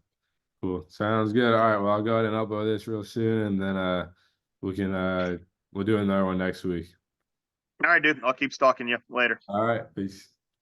cool. Sounds good. All right, well, I'll go ahead and upload this real soon, and then we can we'll do another one next week. All right, dude. I'll keep stalking you later. All right, peace.